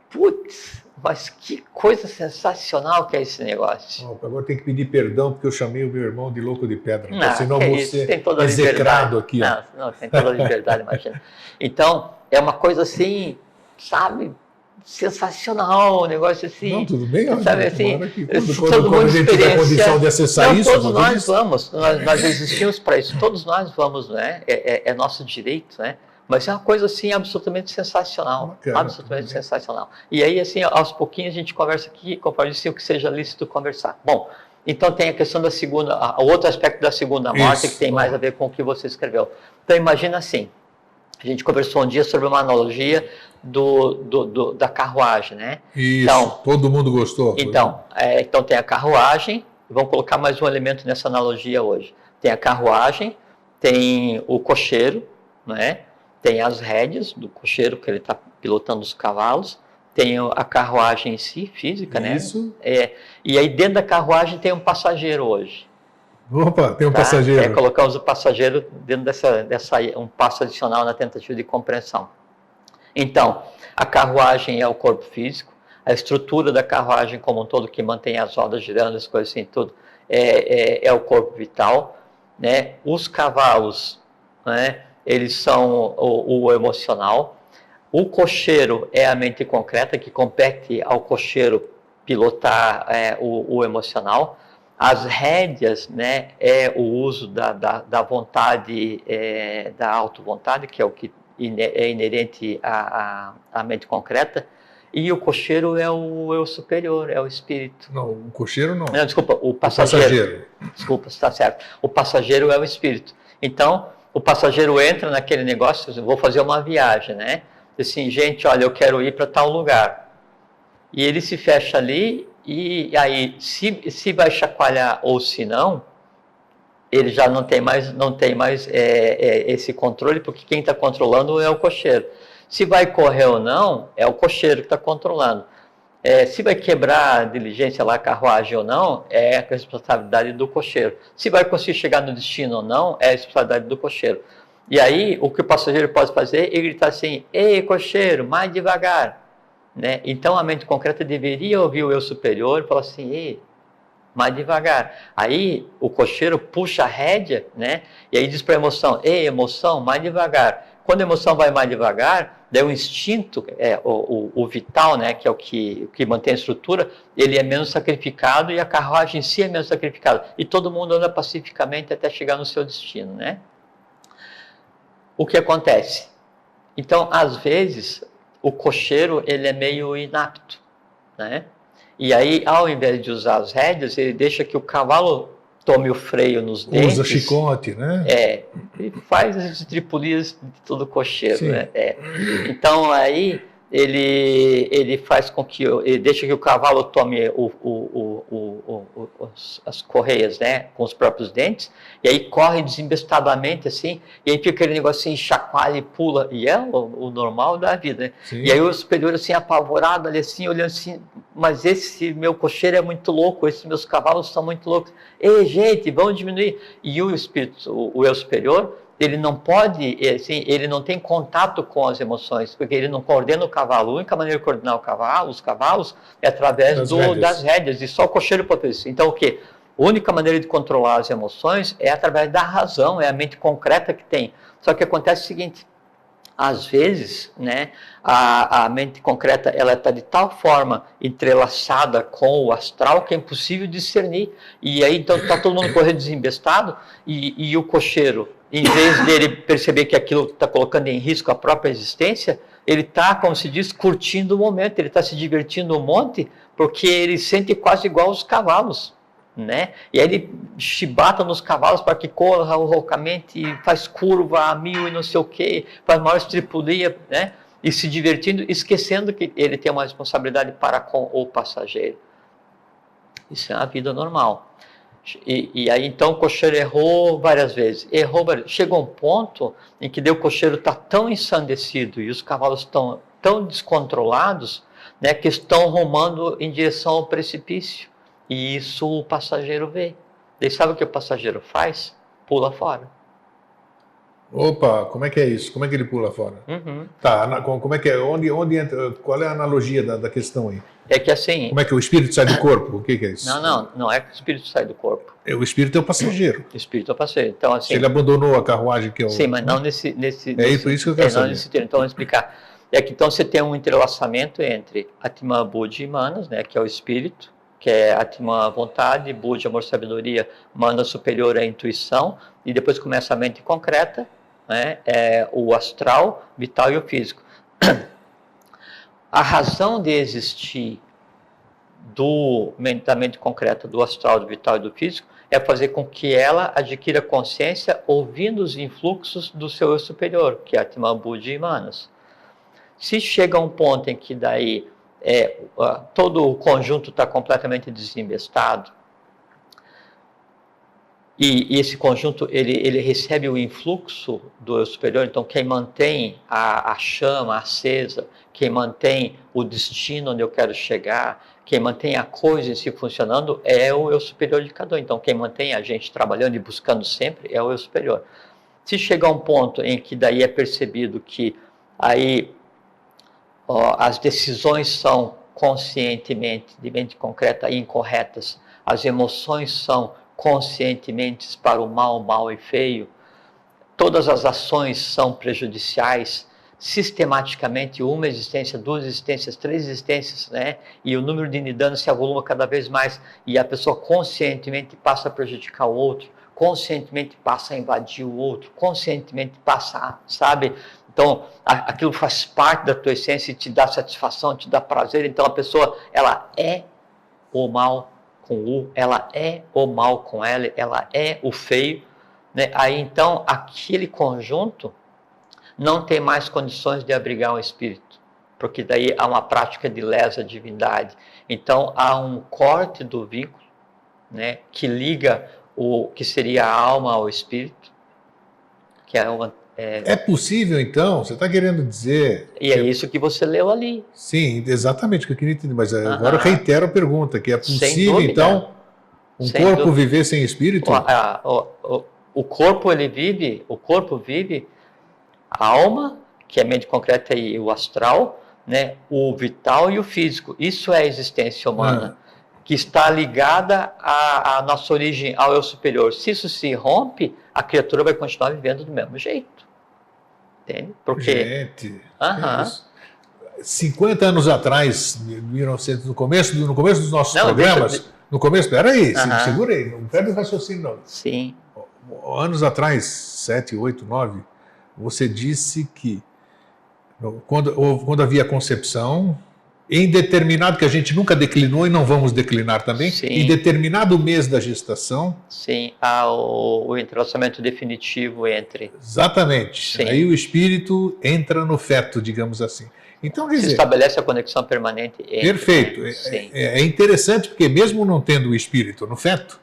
putz, mas que coisa sensacional que é esse negócio. Agora tem que pedir perdão porque eu chamei o meu irmão de louco de pedra, senão você tem toda a execrado aqui. Não, tem toda a liberdade, imagina. Então, é uma coisa assim, sabe... sensacional, um negócio assim. Não, tudo bem, sabe, assim, quando a gente tiver condição de acessar isso. Todos nós vamos, nós existimos para isso, todos nós vamos, né? É nosso direito, né? Mas é uma coisa assim absolutamente sensacional, bacana, absolutamente sensacional. E aí, assim, aos pouquinhos a gente conversa aqui, conforme o que seja lícito conversar. Bom, então tem a questão da segunda, o outro aspecto da segunda morte que tem mais a ver com o que você escreveu. Então imagina assim, a gente conversou um dia sobre uma analogia da carruagem, né? Isso, então, todo mundo gostou. Então tem a carruagem, vamos colocar mais um elemento nessa analogia hoje. Tem a carruagem, tem o cocheiro, né? Tem as rédeas do cocheiro, que ele está pilotando os cavalos, tem a carruagem em si, física, isso. né? E aí dentro da carruagem tem um passageiro hoje. Opa, tem um passageiro. Colocamos o passageiro dentro dessa um passo adicional na tentativa de compreensão. Então, a carruagem é o corpo físico, a estrutura da carruagem como um todo, que mantém as rodas girando, as coisas assim, tudo, é o corpo vital, né? Os cavalos, né? Eles são o emocional. O cocheiro é a mente concreta, que compete ao cocheiro pilotar o emocional. As rédeas, né, é o uso da vontade, da autovontade, que é o que é inerente à mente concreta, e o cocheiro é o eu superior, é o espírito. Não, o cocheiro não. Não, desculpa, o passageiro. Desculpa, está certo. O passageiro é o espírito. Então, o passageiro entra naquele negócio, eu vou fazer uma viagem, né? Assim, gente, olha, eu quero ir para tal lugar. E ele se fecha ali, e aí, se vai chacoalhar ou se não, ele já não tem mais esse controle, porque quem está controlando é o cocheiro. Se vai correr ou não, é o cocheiro que está controlando. Se vai quebrar a diligência lá, a carruagem ou não, é a responsabilidade do cocheiro. Se vai conseguir chegar no destino ou não, é a responsabilidade do cocheiro. E aí, o que o passageiro pode fazer é gritar assim, ei, cocheiro, mais devagar. Né? Então, a mente concreta deveria ouvir o eu superior e falar assim, ei, mais devagar. Aí, o cocheiro puxa a rédea, né? E aí diz para a emoção, ei, emoção, mais devagar. Quando a emoção vai mais devagar, daí o instinto, o vital, né, que é o que mantém a estrutura, ele é menos sacrificado e a carruagem em si é menos sacrificada. E todo mundo anda pacificamente até chegar no seu destino, né? O que acontece? Então, às vezes, o cocheiro, ele é meio inapto, né? E aí, ao invés de usar as rédeas, ele deixa que o cavalo tome o freio nos dentes. Usa chicote, né? Ele faz as estripulias de todo cocheiro, sim, né? Então, aí, ele faz com que... Ele deixa que o cavalo tome as correias, né? Com os próprios dentes. E aí, corre desembestadamente, assim. E aí, fica aquele negocinho, chacoalha e pula. E é o normal da vida, né? Sim. E aí, o superior, assim, apavorado, ali, assim, olhando assim... Mas esse meu cocheiro é muito louco, esses meus cavalos são muito loucos. Ei, gente, vamos diminuir. E o espírito, o eu superior, ele não pode, assim, ele não tem contato com as emoções, porque ele não coordena o cavalo. A única maneira de coordenar os cavalos, é através das rédeas, e só o cocheiro pode fazer isso. Então, o quê? A única maneira de controlar as emoções é através da razão, é a mente concreta que tem. Só que acontece o seguinte, às vezes, né, a mente concreta ela está de tal forma entrelaçada com o astral que é impossível discernir. E aí então está todo mundo correndo desembestado e o cocheiro, em vez dele perceber que aquilo está colocando em risco a própria existência, ele está, como se diz, curtindo o momento, ele está se divertindo um monte, porque ele sente quase igual aos cavalos, né? E aí ele chibata nos cavalos para que corra loucamente, faz curva a 1000 e não sei o quê, faz maior estripulia, né? E se divertindo, esquecendo que ele tem uma responsabilidade para com o passageiro. Isso é a vida normal. E aí então o cocheiro errou várias vezes. Chegou um ponto em que o cocheiro está tão ensandecido e os cavalos estão tão descontrolados, né, que estão rumando em direção ao precipício. E isso o passageiro vê. Daí sabe o que o passageiro faz? Pula fora. Opa, como é que é isso? Como é que ele pula fora? Uhum. Tá, como é que é? Onde entra? Qual é a analogia da questão aí? É que assim... Como é que o espírito sai do corpo? O que é isso? Não é que o espírito sai do corpo. O espírito é o passageiro. O espírito é o passageiro. Então, assim, se ele abandonou a carruagem que é o... Sim, mas não nesse por isso que eu quero saber. Nesse termo. Então, vamos explicar. É que então você tem um entrelaçamento entre Atma, Buddhi e Manas, né, que é o espírito, que é Atma, vontade, Buddhi, amor, sabedoria, Manas, superior, é a intuição, e depois começa a mente concreta, né, é o astral, vital e o físico. A razão de existir da mente concreta, do astral, do vital e do físico, é fazer com que ela adquira consciência ouvindo os influxos do seu eu superior, que é Atma, Buddhi e Manas. Se chega a um ponto em que daí todo o conjunto está completamente desinvestado, e esse conjunto ele recebe o influxo do eu superior, então quem mantém a chama acesa, quem mantém o destino onde eu quero chegar, quem mantém a coisa em si funcionando é o eu superior de cada um. Então quem mantém a gente trabalhando e buscando sempre é o eu superior. Se chegar a um ponto em que daí é percebido que aí as decisões são conscientemente, de mente concreta, incorretas, as emoções são conscientemente para o mal e feio, todas as ações são prejudiciais, sistematicamente uma existência, 2 existências, 3 existências, né? E o número de nidanas se avoluma cada vez mais e a pessoa conscientemente passa a prejudicar o outro, conscientemente passa a invadir o outro, conscientemente passa, sabe? Então, aquilo faz parte da tua essência e te dá satisfação, te dá prazer. Então, a pessoa, ela é o mal com U, ela é o mal com L, ela é o feio, né? Aí, então, aquele conjunto não tem mais condições de abrigar um espírito, porque daí há uma prática de lesa divindade. Então, há um corte do vínculo, né, que liga o que seria a alma ao espírito, que é uma... É possível, então? Você está querendo dizer... E é isso que você leu ali. Sim, exatamente o que eu queria entender. Mas agora eu reitero a pergunta, que é possível, então, um corpo viver sem espírito? O corpo, ele vive, a alma, que é a mente concreta e o astral, né, o vital e o físico. Isso é a existência humana, que está ligada à nossa origem, ao eu superior. Se isso se rompe, a criatura vai continuar vivendo do mesmo jeito. Entende? Porque... Gente, 50 anos atrás, 1900, no começo dos nossos programas, no começo, peraí, segura aí, não perde o raciocínio não. Sim. Anos atrás, 7, 8, 9, você disse que quando havia concepção, em determinado, que a gente nunca declinou e não vamos declinar também, sim, em determinado mês da gestação... Sim, há o entrelaçamento definitivo entre... Exatamente. Sim. Aí o espírito entra no feto, digamos assim. Então, quer dizer, se estabelece a conexão permanente entre... Perfeito. É interessante porque mesmo não tendo o espírito no feto,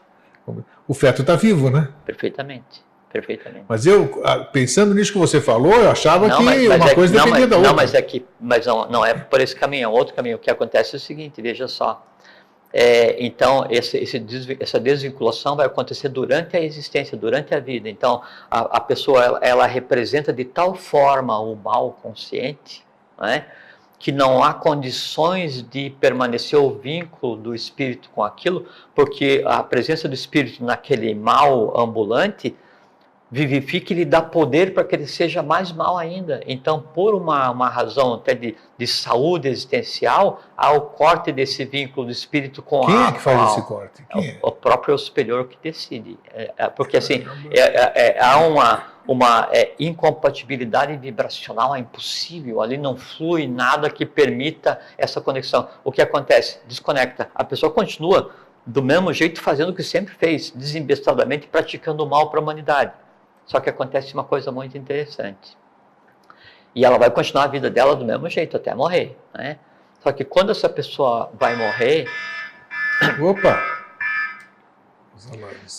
o feto está vivo, né? Perfeitamente. Mas eu, pensando nisso que você falou, eu achava que uma coisa dependia da outra. Não, não é por esse caminho, é outro caminho. O que acontece é o seguinte, veja só. Então, essa desvinculação vai acontecer durante a existência, durante a vida. Então, a pessoa, ela representa de tal forma o mal consciente, né, que não há condições de permanecer o vínculo do espírito com aquilo, porque a presença do espírito naquele mal ambulante vivifica e lhe dá poder para que ele seja mais mal ainda. Então, por uma razão até de saúde existencial, há o corte desse vínculo do espírito com Quem é que faz esse corte? Quem é? O próprio superior que decide. Porque assim, há uma incompatibilidade vibracional, é impossível, ali não flui nada que permita essa conexão. O que acontece? Desconecta. A pessoa continua do mesmo jeito fazendo o que sempre fez, desembestadamente praticando o mal para a humanidade. Só que acontece uma coisa muito interessante. E ela vai continuar a vida dela do mesmo jeito, até morrer, né? Só que quando essa pessoa vai morrer... Opa!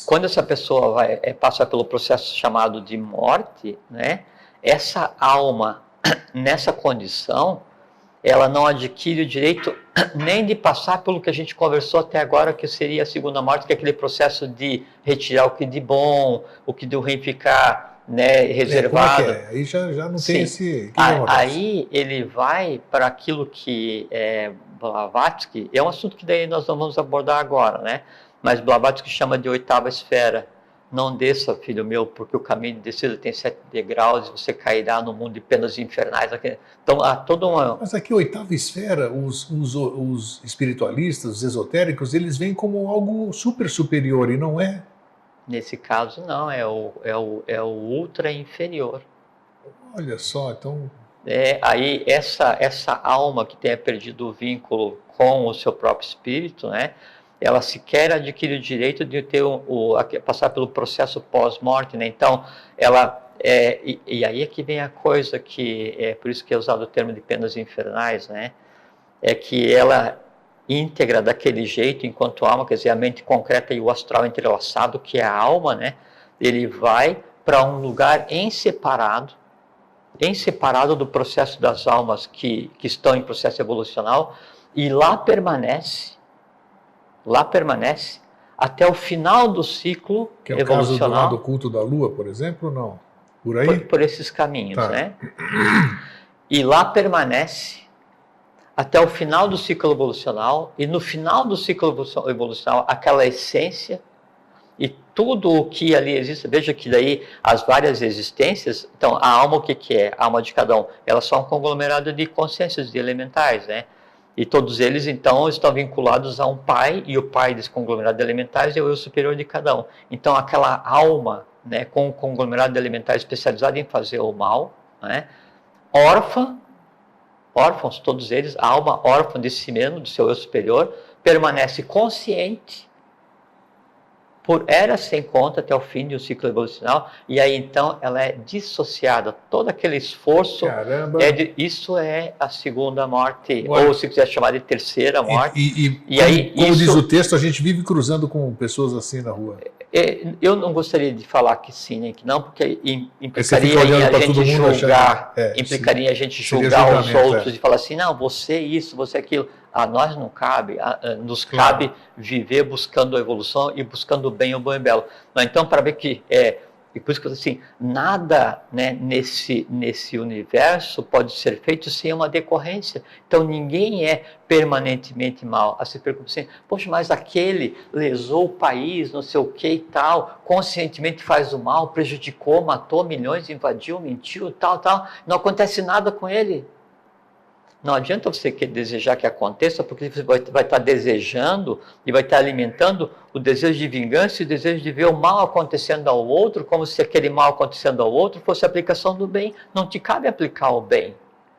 Quando essa pessoa vai passar pelo processo chamado de morte, né? Essa alma, nessa condição, ela não adquire o direito nem de passar pelo que a gente conversou até agora, que seria a segunda morte, que é aquele processo de retirar o que de bom, o que de ruim ficar, né, reservado. Como é que é? Aí já não tem esse... Aí ele vai para aquilo que Blavatsky, é um assunto que daí nós não vamos abordar agora, né? Mas Blavatsky chama de oitava esfera. Não desça, filho meu, porque o caminho de descida tem 7 degraus e você cairá no mundo de penas infernais. Então, há toda uma... Mas aqui, a oitava esfera, os espiritualistas, os esotéricos, eles veem como algo super superior, e não é? Nesse caso, não. É o ultra inferior. Olha só, então... Aí, essa alma que tenha perdido o vínculo com o seu próprio espírito, né? Ela sequer adquire o direito de ter passar pelo processo pós-morte, né? Então, ela e aí é que vem a coisa que é por isso que é usado o termo de penas infernais, né? É que ela íntegra daquele jeito, enquanto alma, quer dizer, a mente concreta e o astral entrelaçado, que é a alma, né? Ele vai para um lugar em separado do processo das almas que estão em processo evolucional, e lá permanece até o final do ciclo que é o evolucional. Caso do lado oculto da Lua, por exemplo, não? Por aí? Por esses caminhos, né? E lá permanece até o final do ciclo evolucional, e no final do ciclo evolucional, aquela essência e tudo o que ali existe. Veja que daí as várias existências, então a alma, o que é? A alma de cada um, elas são um conglomerado de consciências, de elementais, né? E todos eles, então, estão vinculados a um pai, e o pai desse conglomerado de elementais é o eu superior de cada um. Então, aquela alma, né, com um conglomerado de elementais especializado em fazer o mal, né, órfãos, todos eles, a alma órfã de si mesmo, do seu eu superior, permanece consciente por eras sem conta até o fim do ciclo evolucional, e aí então ela é dissociada, todo aquele esforço, isso é a segunda morte, ou se quiser chamar de terceira morte. E aí, como diz o texto, a gente vive cruzando com pessoas assim na rua. Eu não gostaria de falar que sim, nem que não, porque implicaria a gente julgar, implicaria a gente julgar os outros e falar assim, não, você isso, você aquilo. A nós não cabe, nos cabe viver buscando a evolução e buscando o bem, o bom e belo. Então, para ver que e por isso que eu assim, nada, né, nesse universo pode ser feito sem uma decorrência. Então ninguém é permanentemente mal. A se preocupa assim, poxa, mas aquele lesou o país, não sei o que e tal, conscientemente faz o mal, prejudicou, matou milhões, invadiu, mentiu, tal. Não acontece nada com ele. Não adianta você desejar que aconteça, porque você vai estar desejando e vai estar alimentando o desejo de vingança e o desejo de ver o mal acontecendo ao outro, como se aquele mal acontecendo ao outro fosse a aplicação do bem. Não te cabe aplicar o bem,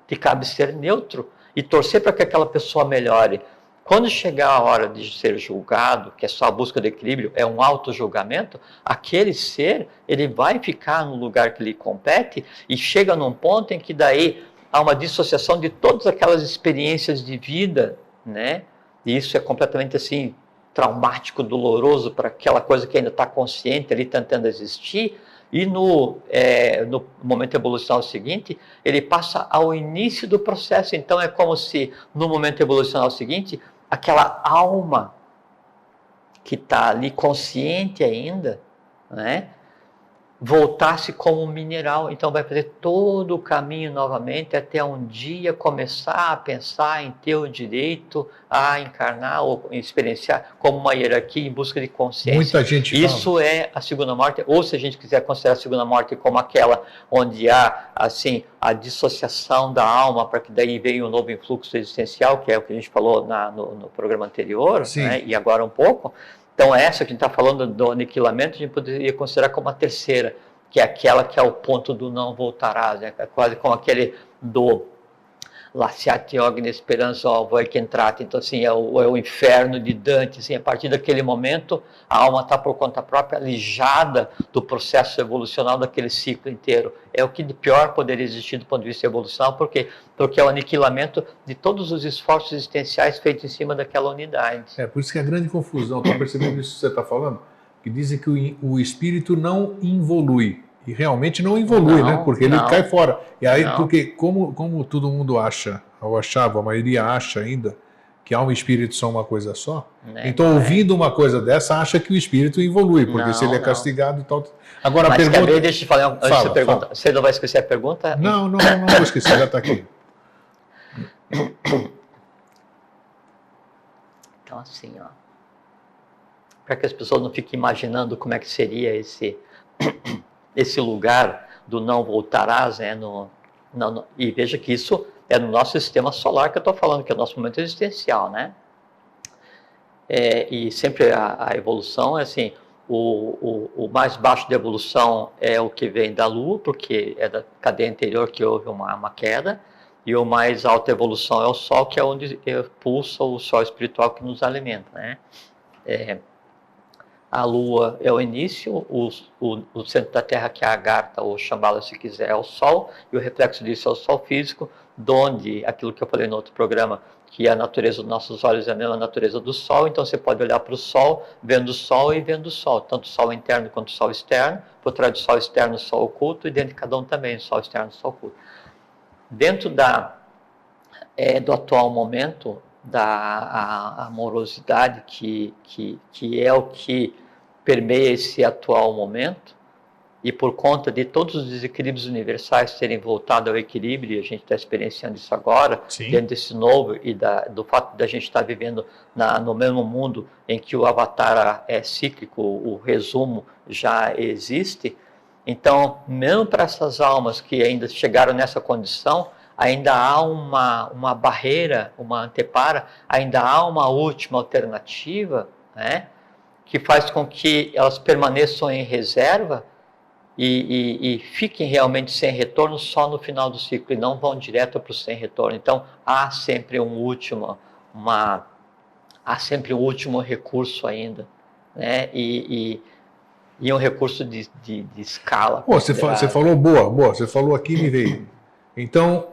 te cabe ser neutro e torcer para que aquela pessoa melhore. Quando chegar a hora de ser julgado, que é só a busca do equilíbrio, é um auto-julgamento, aquele ser, ele vai ficar no lugar que lhe compete e chega num ponto em que daí há uma dissociação de todas aquelas experiências de vida, né? E isso é completamente assim traumático, doloroso para aquela coisa que ainda está consciente ali tentando existir. E no momento evolucional seguinte, ele passa ao início do processo. Então é como se no momento evolucional seguinte, aquela alma que está ali consciente ainda, né, voltasse como um mineral. Então vai fazer todo o caminho novamente até um dia começar a pensar em ter o direito a encarnar ou experienciar como uma hierarquia em busca de consciência. Muita gente fala. Isso é a segunda morte, ou se a gente quiser considerar a segunda morte como aquela onde há assim a dissociação da alma para que daí venha um novo influxo existencial, que é o que a gente falou no programa anterior, né? E agora um pouco. Então, essa que a gente está falando do aniquilamento, a gente poderia considerar como a terceira, que é aquela que é o ponto do não voltarás, né? É quase como aquele do Lasciate ogni speranza voi che entrate. Então, assim, é o inferno de Dante. Assim, a partir daquele momento, a alma está por conta própria, alijada do processo evolucional daquele ciclo inteiro. É o que de pior poderia existir do ponto de vista evolucional, porque é o aniquilamento de todos os esforços existenciais feitos em cima daquela unidade. É, por isso que é a grande confusão. Estou percebendo isso que você está falando, que dizem que o espírito não involui. E realmente não evolui, né? Porque ele cai fora. E aí, porque como todo mundo acha, ou achava, a maioria acha ainda, que alma e espírito são uma coisa só, então ouvindo uma coisa dessa, acha que o espírito evolui, porque se ele é castigado e tal... Agora, mas a pergunta... Gabriel, deixa eu te falar, antes de você perguntar, você não vai esquecer a pergunta? Não vou esquecer, já está aqui. Então, assim, ó, para que as pessoas não fiquem imaginando como é que seria esse lugar do não voltarás, né, e veja que isso é no nosso sistema solar que eu estou falando, que é o nosso momento existencial, né? E sempre a evolução é assim, o mais baixo de evolução é o que vem da Lua, porque é da cadeia anterior que houve uma queda, e o mais alta evolução é o Sol, que é onde pulsa o Sol espiritual que nos alimenta, né? A Lua é o início, o centro da Terra, que é a Agartha, ou Shambhala, se quiser, é o Sol, e o reflexo disso é o Sol físico, donde, aquilo que eu falei no outro programa, que a natureza dos nossos olhos é a mesma natureza do Sol, então você pode olhar para o Sol, vendo o Sol e vendo o Sol, tanto o Sol interno quanto o Sol externo, por trás do Sol externo o Sol oculto, e dentro de cada um também o Sol externo e o Sol oculto. Dentro do atual momento, da amorosidade, que é o que permeia esse atual momento, e por conta de todos os desequilíbrios universais terem voltado ao equilíbrio, e a gente está experienciando isso agora, dentro desse novo, e do fato de a gente estar vivendo no mesmo mundo em que o avatar é cíclico, o resumo já existe. Então, mesmo para essas almas que ainda chegaram nessa condição, ainda há uma barreira, uma antepara, ainda há uma última alternativa, né, que faz com que elas permaneçam em reserva e fiquem realmente sem retorno só no final do ciclo e não vão direto para o sem retorno. Então, há sempre um último recurso ainda, né, e um recurso de escala. Você falou você falou aqui e me veio. Então,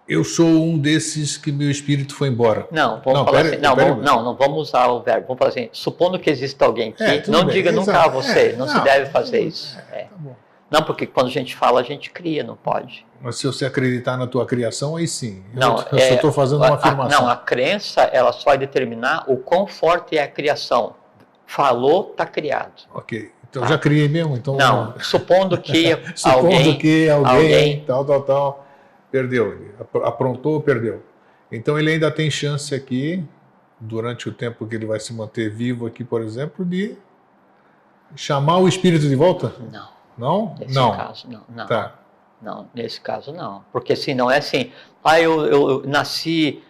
eu sou um desses que meu espírito foi embora. Não, não vamos usar o verbo. Vamos falar assim, supondo que exista alguém que não diga nunca a você, não se deve fazer isso. Tá bom. Não, porque quando a gente fala, a gente cria, não pode. Mas se você acreditar na tua criação, aí sim. Eu só estou fazendo uma afirmação. A crença, ela só vai determinar o quão forte é a criação. Falou, está criado. Ok. Então já criei mesmo? Então, supondo que alguém tal, perdeu, aprontou, perdeu. Então ele ainda tem chance aqui, durante o tempo que ele vai se manter vivo aqui, por exemplo, de chamar o espírito de volta? Não. Não? Nesse caso, não. Tá. Não, nesse caso, não. Porque assim, não é assim, eu nasci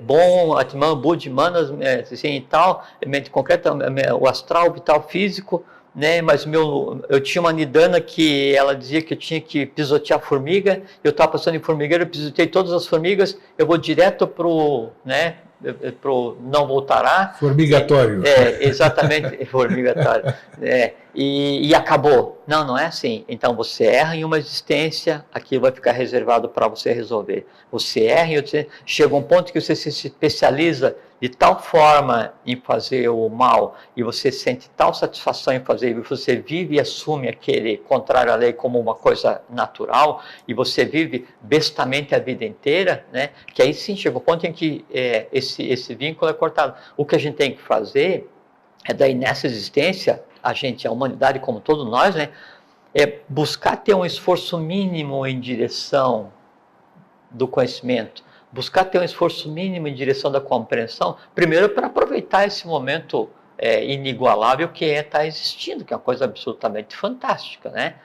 bom, Atman, Budi, Manas, assim, e tal, mente concreta, o astral, vital, físico, né, mas eu tinha uma nidana que ela dizia que eu tinha que pisotear formiga, eu estava passando em formigueiro, eu pisotei todas as formigas, eu vou direto pro não voltará. Formigatório. Exatamente, formigatório. E acabou. Não é assim. Então você erra em uma existência, aquilo vai ficar reservado para você resolver. Você erra em outra, chega um ponto que você se especializa de tal forma em fazer o mal e você sente tal satisfação em fazer, e você vive e assume aquele contrário à lei como uma coisa natural, e você vive bestamente a vida inteira, né? Que aí sim chega um ponto em que esse vínculo é cortado. O que a gente tem que fazer é daí nessa existência, a humanidade como todos nós, né, é buscar ter um esforço mínimo em direção do conhecimento, buscar ter um esforço mínimo em direção da compreensão, primeiro para aproveitar esse momento inigualável que é estar existindo, que é uma coisa absolutamente fantástica, né?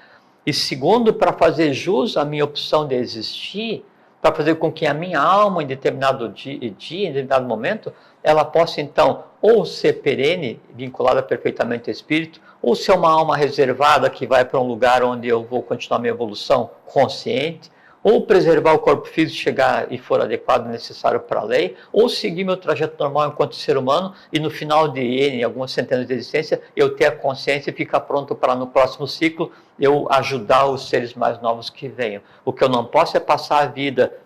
E segundo, para fazer jus à minha opção de existir, para fazer com que a minha alma, em determinado dia, em determinado momento, ela possa, então, ou ser perene, vinculada perfeitamente ao espírito, ou ser uma alma reservada que vai para um lugar onde eu vou continuar minha evolução consciente, ou preservar o corpo físico, chegar e for adequado e necessário para a lei, ou seguir meu trajeto normal enquanto ser humano e no final de N, algumas centenas de existência, eu ter a consciência e ficar pronto para no próximo ciclo eu ajudar os seres mais novos que venham. O que eu não posso é passar a vida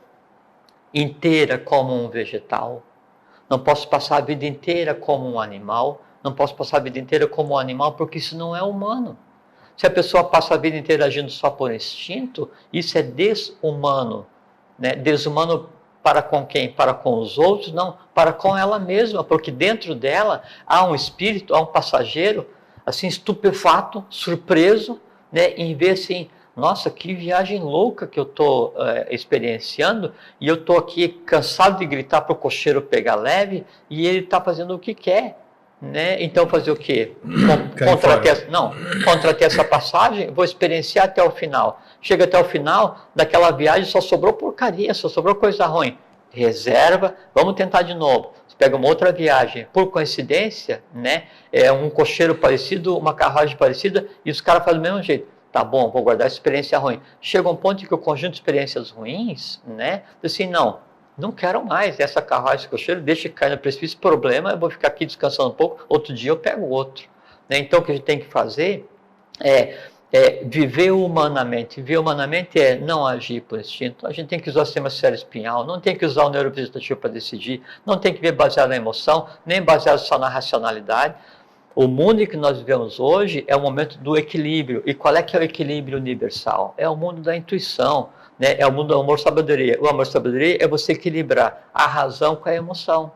inteira como um vegetal, não posso passar a vida inteira como um animal, não posso passar a vida inteira como um animal porque isso não é humano. Se a pessoa passa a vida inteira agindo só por instinto, isso é desumano. Né? Desumano para com quem? Para com os outros? Não, para com ela mesma, porque dentro dela há um espírito, há um passageiro, assim, estupefato, surpreso, né? Em ver assim, nossa, que viagem louca que eu estou experienciando, e eu estou aqui cansado de gritar para o cocheiro pegar leve, e ele está fazendo o que quer. Né? Então fazer o quê? Contrater essa passagem, vou experienciar até o final. Chega até o final, daquela viagem só sobrou porcaria, só sobrou coisa ruim. Reserva, vamos tentar de novo. Você pega uma outra viagem, por coincidência, né? Um cocheiro parecido, uma carruagem parecida, e os caras fazem do mesmo jeito. Tá bom, vou guardar essa experiência ruim. Chega um ponto em que o conjunto de experiências ruins, né? Assim, não quero mais essa carruagem cocheiro, deixa cair no precipício, problema, eu vou ficar aqui descansando um pouco, outro dia eu pego outro. Né? Então o que a gente tem que fazer é viver humanamente. Viver humanamente é não agir por instinto. A gente tem que usar o sistema cerebro-espinhal, não tem que usar o neurovegetativo para decidir, não tem que ver baseado na emoção, nem baseado só na racionalidade. O mundo em que nós vivemos hoje é o momento do equilíbrio. E qual é que é o equilíbrio universal? É o mundo da intuição. Né? É o mundo do amor-sabedoria. O amor-sabedoria é você equilibrar a razão com a emoção.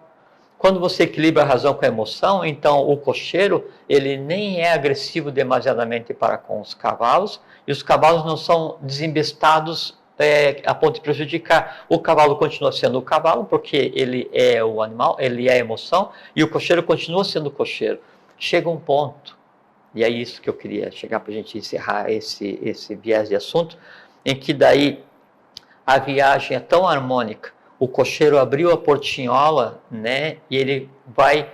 Quando você equilibra a razão com a emoção, então o cocheiro, ele nem é agressivo demasiadamente para com os cavalos, e os cavalos não são desembestados a ponto de prejudicar. O cavalo continua sendo o cavalo, porque ele é o animal, ele é a emoção, e o cocheiro continua sendo o cocheiro. Chega um ponto, e é isso que eu queria chegar para a gente encerrar esse viés de assunto, em que daí a viagem é tão harmônica, o cocheiro abriu a portinhola, né, e ele vai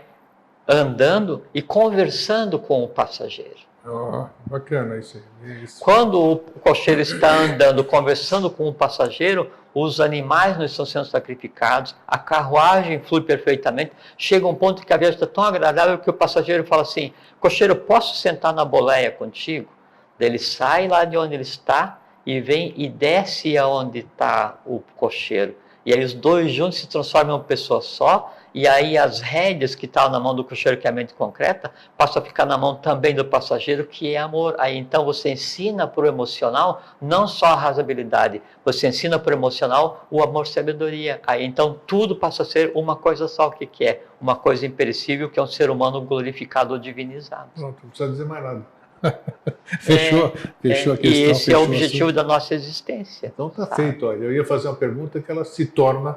andando e conversando com o passageiro. Oh, bacana isso aí. Isso. Quando o cocheiro está andando, conversando com o passageiro, os animais não estão sendo sacrificados, a carruagem flui perfeitamente, chega um ponto que a viagem está tão agradável que o passageiro fala assim, cocheiro, posso sentar na boleia contigo? Daí ele sai lá de onde ele está e vem e desce aonde está o cocheiro. E aí os dois juntos se transformam em uma pessoa só, e aí as rédeas que estavam na mão do cocheiro, que é a mente concreta, passam a ficar na mão também do passageiro, que é amor. Aí então você ensina para o emocional não só a razoabilidade, você ensina para o emocional o amor-sabedoria. Aí então tudo passa a ser uma coisa só. O que é? Uma coisa imperecível, que é um ser humano glorificado ou divinizado. Pronto, não precisa dizer mais nada. fechou a questão. E esse é o objetivo da nossa existência. Então está feito. Olha, eu ia fazer uma pergunta que ela se torna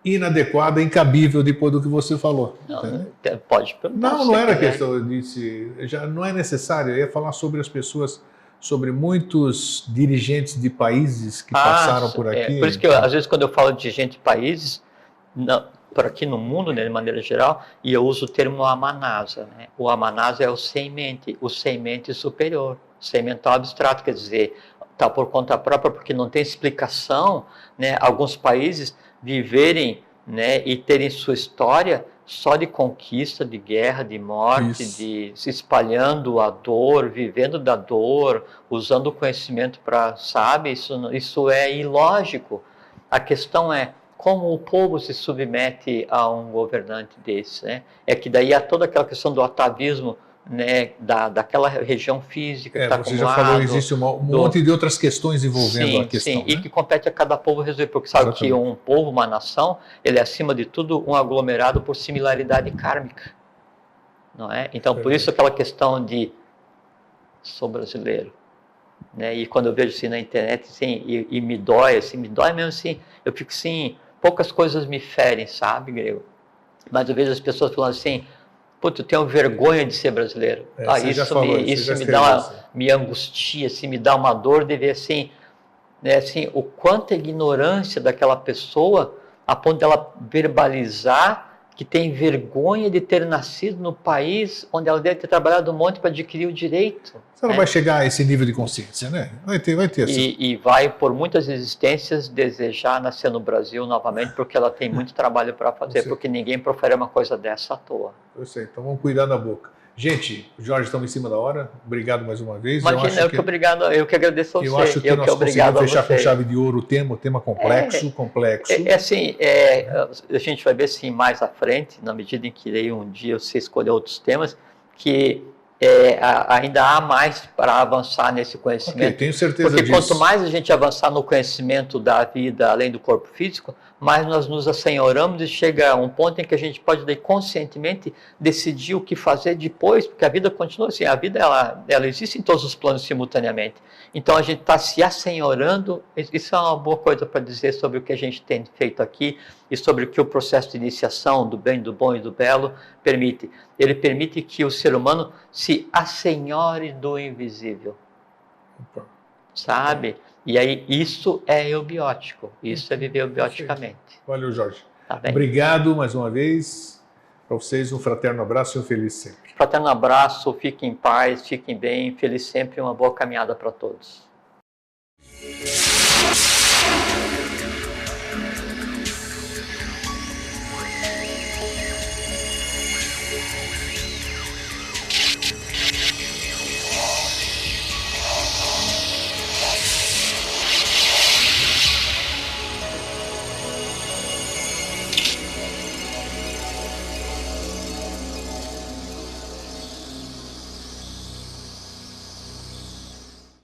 inadequada, incabível depois do que você falou. Não, pode perguntar. Não era questão, eu disse, já não é necessário. Eu ia falar sobre as pessoas, sobre muitos dirigentes de países que passaram por aqui. Por isso que às vezes quando eu falo de gente de países, por aqui no mundo, né, de maneira geral, e eu uso o termo amanasa. Né? O amanasa é o sem-mente superior, sem mental abstrato, quer dizer, está por conta própria, porque não tem explicação, né, alguns países viverem, né, e terem sua história só de conquista, de guerra, de morte, de se espalhando a dor, vivendo da dor, usando o conhecimento para, sabe, isso é ilógico. A questão é como o povo se submete a um governante desse, né? É que daí há toda aquela questão do atavismo, né, daquela região física que está você já falou, existe um monte de outras questões envolvendo a questão. Sim, né? E que compete a cada povo resolver, porque sabe que um povo, uma nação, ele é acima de tudo um aglomerado por similaridade kármica, não é? Então, por isso aquela questão de sou brasileiro, né? E quando eu vejo assim na internet, assim, e me dói mesmo assim, eu fico assim, poucas coisas me ferem, sabe, Grego? Mas eu vejo as pessoas falando assim, putz, eu tenho vergonha de ser brasileiro. Você já falou, Isso me dá me angustia, assim, me dá uma dor de ver assim, né, assim, o quanto a ignorância daquela pessoa, a ponto dela verbalizar que tem vergonha de ter nascido no país onde ela deve ter trabalhado um monte para adquirir o direito. Você não vai chegar a esse nível de consciência, né? Vai ter e vai, por muitas existências, desejar nascer no Brasil novamente, porque ela tem muito trabalho para fazer, porque ninguém profere uma coisa dessa à toa. Eu sei, então vamos cuidar da boca. Gente, Jorge, estamos em cima da hora. Obrigado mais uma vez. Imagina, eu que agradeço a você. Eu acho que nós conseguimos fechar com chave de ouro o tema complexo. Assim, a gente vai ver assim mais à frente, na medida em que um dia você escolher outros temas, que ainda há mais para avançar nesse conhecimento. Okay, tenho certeza porque disso. Quanto mais a gente avançar no conhecimento da vida além do corpo físico, mais nós nos assenhoramos e chega a um ponto em que a gente pode daí, conscientemente decidir o que fazer depois, porque a vida continua assim, a vida ela existe em todos os planos simultaneamente. Então a gente está se assenhorando, isso é uma boa coisa para dizer sobre o que a gente tem feito aqui e sobre o que o processo de iniciação do bem, do bom e do belo permite. Ele permite que o ser humano se assenhore do invisível. Sabe? E aí isso é eubiótico, isso é viver eubioticamente. Valeu, Jorge. Tá bem? Obrigado mais uma vez. Para vocês, um fraterno abraço e um feliz sempre. Fraterno abraço, fiquem em paz, fiquem bem, feliz sempre e uma boa caminhada para todos.